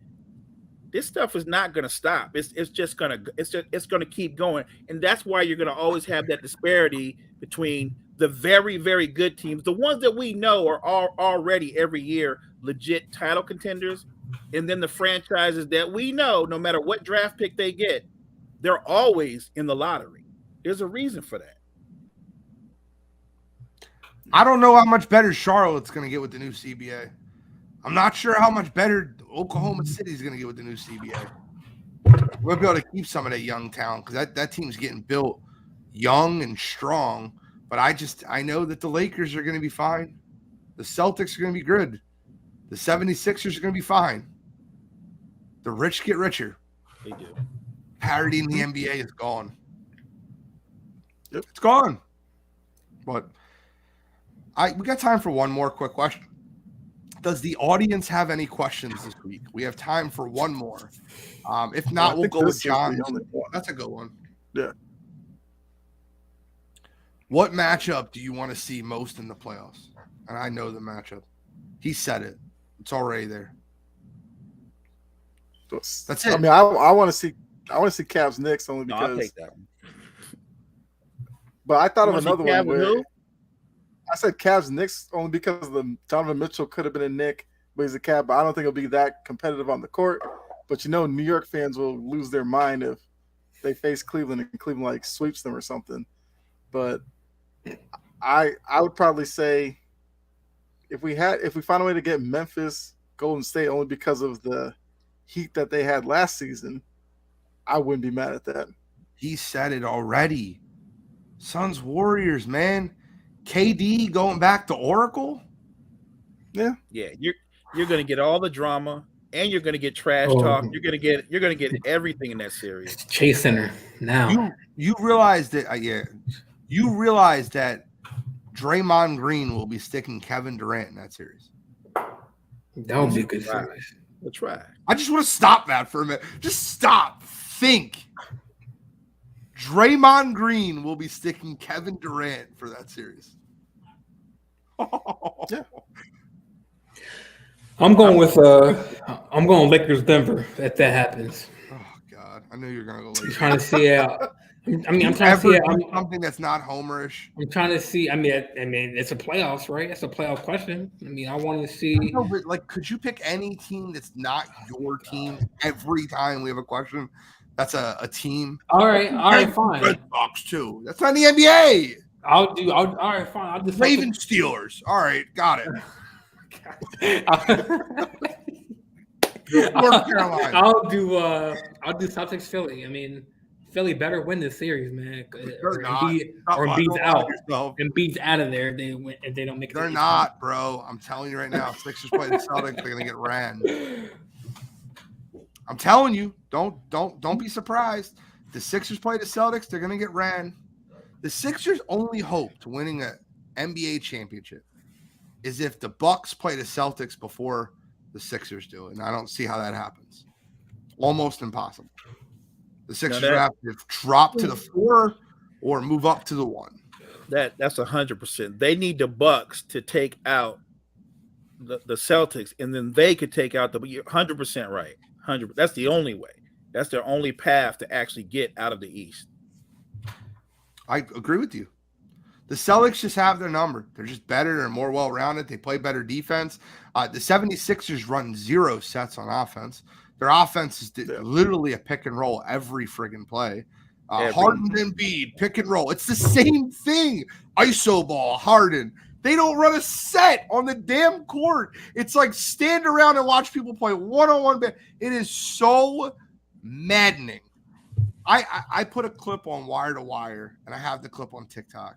this stuff is not going to stop. It's just going to keep going, and that's why you're going to always have that disparity between the very, very good teams, the ones that we know are already every year legit title contenders. And then the franchises that we know, no matter what draft pick they get, they're always in the lottery. There's a reason for that. I don't know how much better Charlotte's going to get with the new CBA. I'm not sure how much better Oklahoma City is going to get with the new CBA. We'll be able to keep some of that young talent because that team's getting built young and strong. But I know that the Lakers are going to be fine. The Celtics are going to be good. The 76ers are going to be fine. The rich get richer. They do. Parity in the NBA is gone. Yep. It's gone. But we got time for one more quick question. Does the audience have any questions this week? We have time for one more. If not, we'll go with John. That's a good one. Yeah. What matchup do you want to see most in the playoffs? And I know the matchup. He said it. It's already there. That's it. I mean, I want to see Cavs Knicks only because. I'll take that one. But I thought of another one where I said Cavs Knicks only because Donovan Mitchell could have been a Knick, but he's a Cav. But I don't think it'll be that competitive on the court. But New York fans will lose their mind if they face Cleveland and Cleveland like sweeps them or something. But I would probably say if we find a way to get Memphis, Golden State only because of the heat that they had last season, I wouldn't be mad at that. He said it already. Suns Warriors, man. KD going back to Oracle? Yeah. You're going to get all the drama and you're going to get trash talk. You're going to get everything in that series. Chase Center now. You realize that you realize that Draymond Green will be sticking Kevin Durant in that series. That would be a good series. That's right. I just want to stop that for a minute. Just stop. Think. Draymond Green will be sticking Kevin Durant for that series. Yeah. I'm going with Lakers Denver if that happens. Oh God. I knew you were gonna go I'm Lakers. trying to see it. I'm trying to see it. Something that's not homerish. I'm trying to see. I mean, it's a playoffs, right? It's a playoff question. I mean, I want to see. No, but like, could you pick any team that's not your team every time we have a question? That's a team. All right, fine. Red Sox too. That's not the NBA. All right, fine. I'll just Ravens Steelers. All right, got it. North Carolina. I'll do Celtics Philly. I mean, Philly better win this series, man. Or Embiid's out. Embiid's out of there. They win if they don't make it. They're not, bro. I'm telling you right now. Sixers play the Celtics. They're gonna get ran. I'm telling you. Don't be surprised. The Sixers play the Celtics. They're gonna get ran. The Sixers' only hope to winning an NBA championship is if the Bucks play the Celtics before the Sixers do, and I don't see how that happens. Almost impossible. The Sixers have to drop to the 4 or move up to the 1. That's 100%. They need the Bucks to take out the Celtics, and then they could take out you're 100% right. 100. That's the only way. That's their only path to actually get out of the East. I agree with you. The Celtics just have their number. They're just better. They're more well-rounded. They play better defense. The 76ers run 0 sets on offense. Their offense is literally a pick and roll every friggin' play. Harden and Embiid, pick and roll. It's the same thing. ISO ball, Harden. They don't run a set on the damn court. It's like stand around and watch people play one-on-one. It is so maddening. I put a clip on Wire to Wire, and I have the clip on TikTok.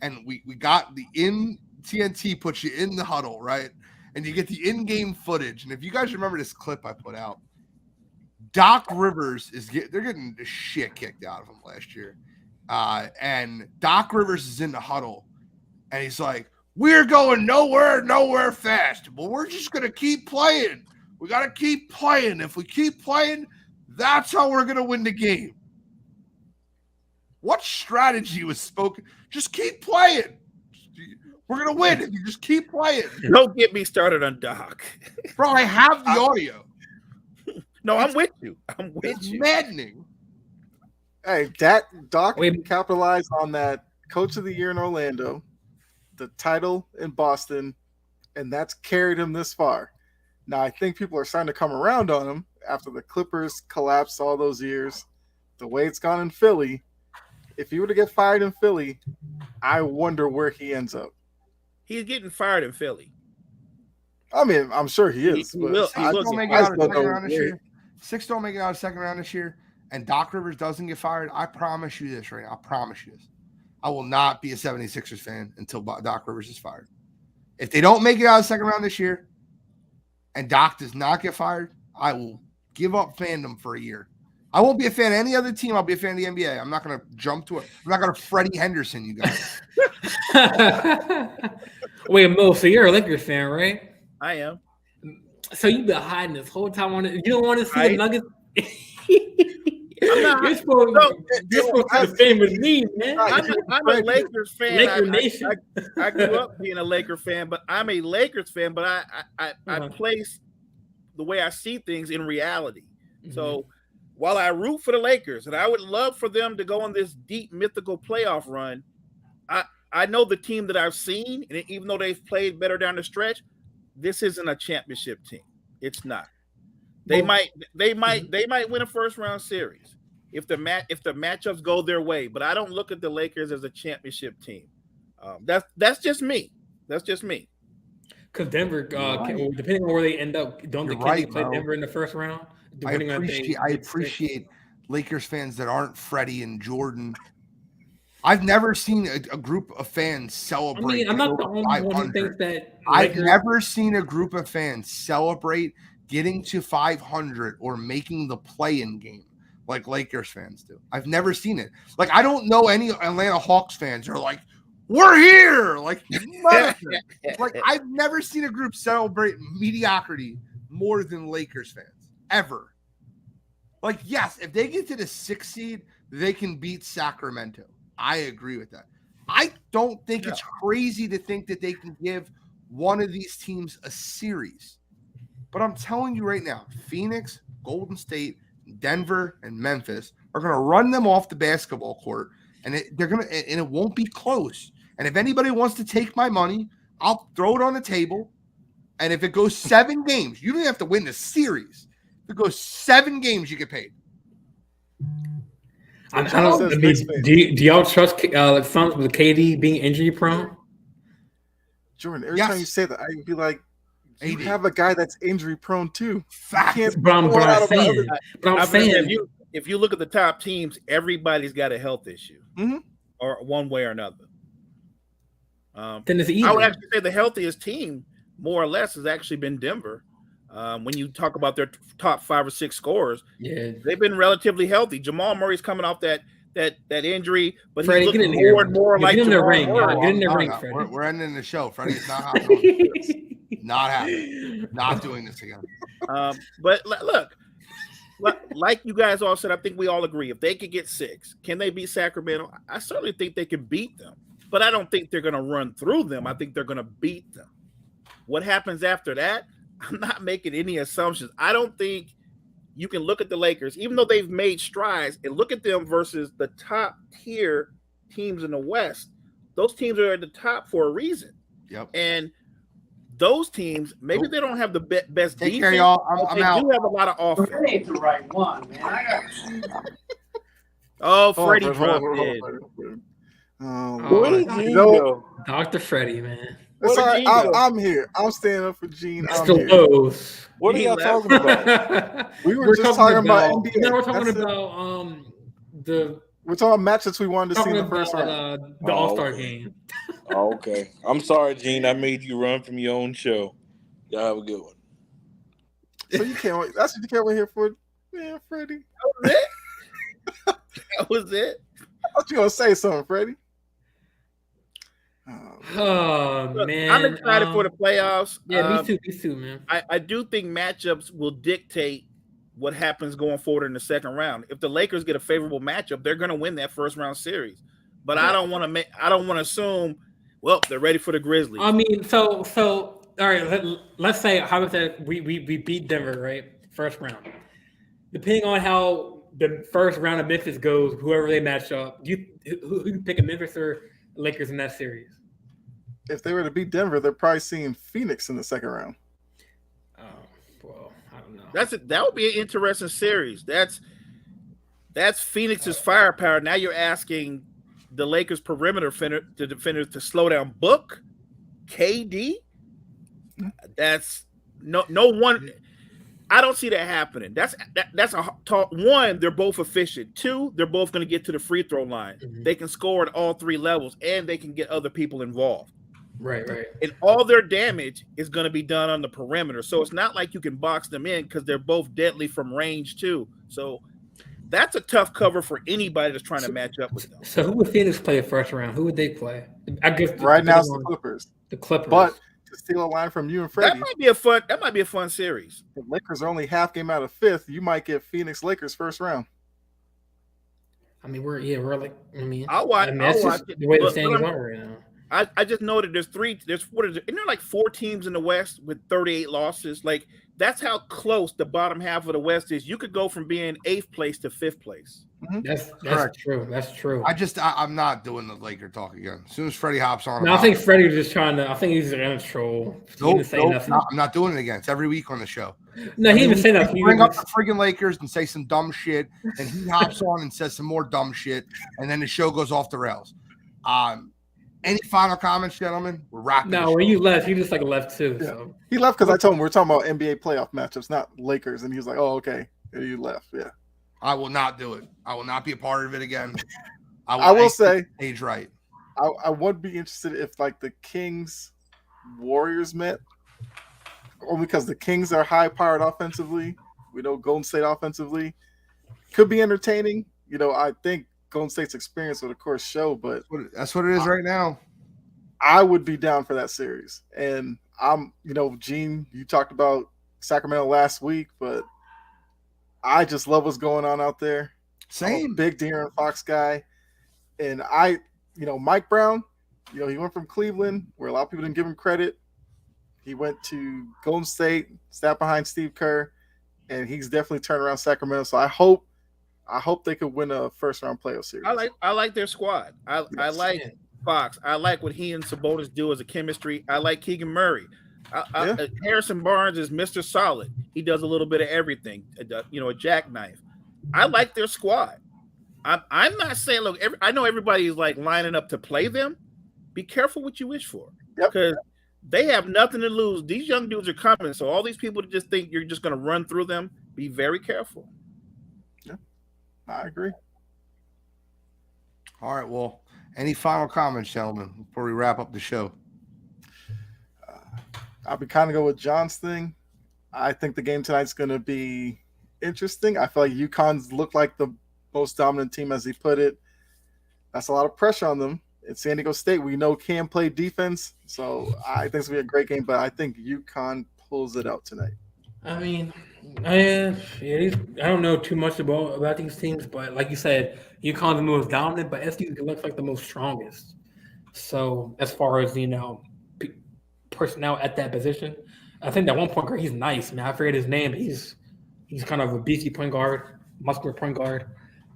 And we got TNT puts you in the huddle, right? And you get the in-game footage. And if you guys remember this clip I put out, Doc Rivers they're getting the shit kicked out of him last year. And Doc Rivers is in the huddle, and he's like, we're going nowhere fast, but we're just going to keep playing. We got to keep playing. If we keep playing, that's how we're going to win the game. What strategy was spoken? Just keep playing. We're going to win if you just keep playing. Don't get me started on Doc. Bro, I have the audio. No, I'm with you. It's maddening. Hey, Doc capitalized on that Coach of the Year in Orlando, the title in Boston, and that's carried him this far. Now, I think people are starting to come around on him after the Clippers collapsed all those years. The way it's gone in Philly, if he were to get fired in Philly, I wonder where he ends up. He's getting fired in Philly. I mean, I'm sure he is. Six don't make it out of second round this year. 6 don't make it out of second round this year, and Doc Rivers doesn't get fired. I promise you this right now. I promise you this. I will not be a 76ers fan until Doc Rivers is fired. If they don't make it out of the second round this year and Doc does not get fired, I will give up fandom for a year. I won't be a fan of any other team. I'll be a fan of the NBA. I'm not going to jump to it. I'm not going to Freddie Henderson, you guys. Wait, Mo, so you're a Lakers fan, right? I am. So you've been hiding this whole time on it. You don't want to see the Nuggets? You're supposed to be the same with me, man. I'm a Lakers fan. Laker Nation. I grew up being a Laker fan, but I'm a Lakers fan, but I place the way I see things in reality. Mm-hmm. So while I root for the Lakers, and I would love for them to go on this deep mythical playoff run, I know the team that I've seen, and even though they've played better down the stretch, this isn't a championship team. It's not. They might win a first round series if the matchups go their way, but I don't look at the Lakers as a championship team. That's just me. That's just me. Because Denver, depending on where they end up, don't they play Denver in the first round? I appreciate Lakers fans that aren't Freddie and Jordan. I've never seen a group of fans celebrate. I mean, I'm not the only one who thinks that. I've never seen a group of fans celebrate getting to 500 or making the play-in game like Lakers fans do. I've never seen it. Like, I don't know any Atlanta Hawks fans who are like, we're here. Like, I've never seen a group celebrate mediocrity more than Lakers fans, ever. Like, yes, if they get to the 6th seed, they can beat Sacramento. I agree with that. I don't think it's crazy to think that they can give one of these teams a series. But I'm telling you right now, Phoenix, Golden State, Denver, and Memphis are going to run them off the basketball court, and it won't be close. And if anybody wants to take my money, I'll throw it on the table. And if it goes 7 games, you don't have to win the series. If it goes 7 games, you get paid. I don't. I mean, do y'all trust Suns with KD being injury prone? Jordan, every time you say that, I'd be like, you have a guy that's injury prone too. But I'm saying, if you look at the top teams, everybody's got a health issue, or one way or another. Then it's easy. I would actually say the healthiest team, more or less, has actually been Denver. When you talk about their top 5 or 6 scorers, they've been relatively healthy. Jamal Murray's coming off that injury, but Freddie, he's looking more and more like get in the ring. Get in the ring, Freddie. We're ending the show. Freddie's not happening. Not happening. Not doing this again. But look, like you guys all said, I think we all agree. If they could get 6, can they beat Sacramento? I certainly think they can beat them, but I don't think they're going to run through them. I think they're going to beat them. What happens after that? I'm not making any assumptions. I don't think you can look at the Lakers, even though they've made strides, and look at them versus the top tier teams in the West. Those teams are at the top for a reason. Yep. And those teams, maybe they don't have the best Take defense. care, y'all. I'm they out. do have a lot of offense. That ain't the right one, man. Freddie dropped in. Where did Gene go? Dr. Freddie, man. Sorry, I'm here. I'm standing up for Gene. What are y'all talking about? We're just talking about NBA. We're talking about We're talking matchups we wanted to see in the first round. The All-Star game. Oh, okay. I'm sorry, Gene. I made you run from your own show. Y'all have a good one. So you can't wait. That's what you can't wait here for, man, Freddie. That was it. I thought you were gonna say something, Freddie. Look, man, I'm excited for the playoffs. Yeah, me too, man. I do think matchups will dictate what happens going forward in the second round. If the Lakers get a favorable matchup, they're going to win that first round series. But I don't want to assume. Well, they're ready for the Grizzlies. I mean, so all right. Let's say hypothetically we beat Denver, right? First round. Depending on how the first round of Memphis goes, whoever they match up, who you pick, a Memphis or Lakers in that series? If they were to beat Denver, they're probably seeing Phoenix in the second round. Oh, well, I don't know. That would be an interesting series. That's Phoenix's firepower. Now you're asking the Lakers perimeter defenders to slow down Book, KD. That's no one. I don't see that happening. That's a talk. 1, they're both efficient. 2, they're both going to get to the free throw line. Mm-hmm. They can score at all 3 levels, and they can get other people involved. Right. And all their damage is going to be done on the perimeter. So it's not like you can box them in because they're both deadly from range too. So that's a tough cover for anybody that's trying to match up with them. So who would Phoenix play first round? Who would they play? I guess right now it's the Clippers. The Clippers. But to steal a line from you and Freddie, that might be a fun series. The Lakers are only half game out of 5th. You might get Phoenix Lakers first round. I mean, we're like, I'll watch it. The way the standings are right now. I just know that isn't there like 4 teams in the West with 38 losses? Like, that's how close the bottom half of the West is. You could go from being 8th place to 5th place. Mm-hmm. That's true. That's true. I'm not doing the Laker talk again. As soon as Freddie hops on, I think Freddie was just trying to. I think he's going to troll. Nope, I'm not doing it again. It's every week on the show. No, he didn't say that. He bring up the friggin' Lakers and say some dumb shit, and he hops on and says some more dumb shit, and then the show goes off the rails. Any final comments, gentlemen? We're wrapping. No, when you left, you just left too. Yeah. So. He left because I told him we were talking about NBA playoff matchups, not Lakers, and he was like, "Oh, okay." And he left. Yeah. I will not do it. I will not be a part of it again. I will say, age right. I would be interested if the Kings Warriors met, only because the Kings are high powered offensively. We know Golden State offensively could be entertaining. I think Golden State's experience would, of course, show, but that's what it is right now. I would be down for that series. And Gene, you talked about Sacramento last week, but I just love what's going on out there. Same. I'm a big De'Aaron Fox guy. And Mike Brown, he went from Cleveland, where a lot of people didn't give him credit. He went to Golden State, sat behind Steve Kerr, and he's definitely turned around Sacramento. So I hope they could win a first round playoff series. I like their squad. I like Fox. I like what he and Sabonis do as a chemistry. I like Keegan Murray. Harrison Barnes is Mr. Solid. He does a little bit of everything. A jackknife. I like their squad. I'm not saying, look, I know everybody's like lining up to play them. Be careful what you wish for, because they have nothing to lose. These young dudes are coming, so all these people just think you're just going to run through them. Be very careful. Yeah, I agree. All right. Well, any final comments, gentlemen, before we wrap up the show? I'll be kind of go with John's thing. I think the game tonight's going to be interesting. I feel like UConn's looked like the most dominant team, as he put it. That's a lot of pressure on them. It's San Diego State. We know can play defense, so I think it's going to be a great game, but I think UConn pulls it out tonight. I mean, I don't know too much about these teams, but like you said, UConn's the most dominant, but SDU looks like the most strongest. So as far as, personnel at that position, I think that one point guard, he's nice, man. I forget his name. He's kind of a beefy point guard, muscular point guard.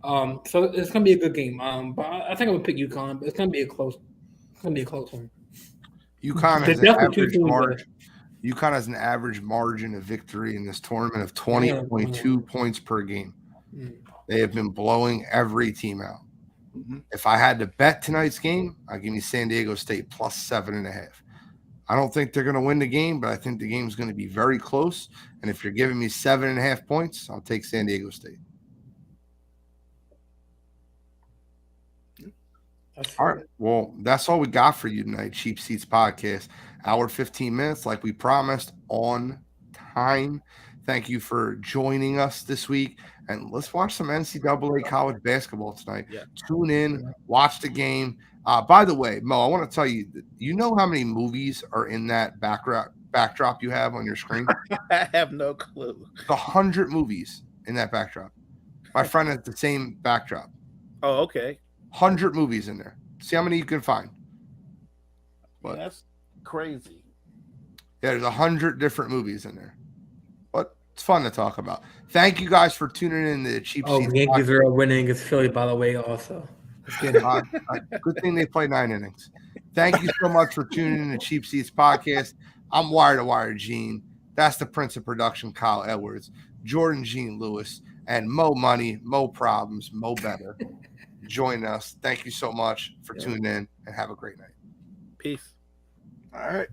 So it's gonna be a good game. But I think I'm gonna pick UConn, but it's gonna be a close one. UConn has an average margin of victory in this tournament of 20.2 points per game. They have been blowing every team out. If I had to bet tonight's game, I'd give me San Diego State plus 7.5. I don't think they're going to win the game, but I think the game is going to be very close. And if you're giving me 7.5 points, I'll take San Diego State. All right. Well, that's all we got for you tonight, Cheap Seats Podcast. Hour 15 minutes, like we promised, on time. Thank you for joining us this week. And let's watch some NCAA college basketball tonight. Yeah. Tune in, watch the game. By the way, Mo, I want to tell you, you know how many movies are in that backdrop you have on your screen? I have no clue. 100 movies in that backdrop. My friend has the same backdrop. Oh, okay. 100 movies in there. See how many you can find. But that's crazy. Yeah, there's 100 different movies in there. But it's fun to talk about. Thank you guys for tuning in to the Cheap Seats. Yankees are winning against Philly, by the way, also. Good thing they play 9 innings. Thank you so much for tuning in to Cheap Seats Podcast. I'm Wire to Wire Gene. That's the Prince of Production, Kyle Edwards, Jordan Gene Lewis, and Mo Money, Mo Problems, Mo Better. Join us. Thank you so much for tuning in, and have a great night. Peace. All right.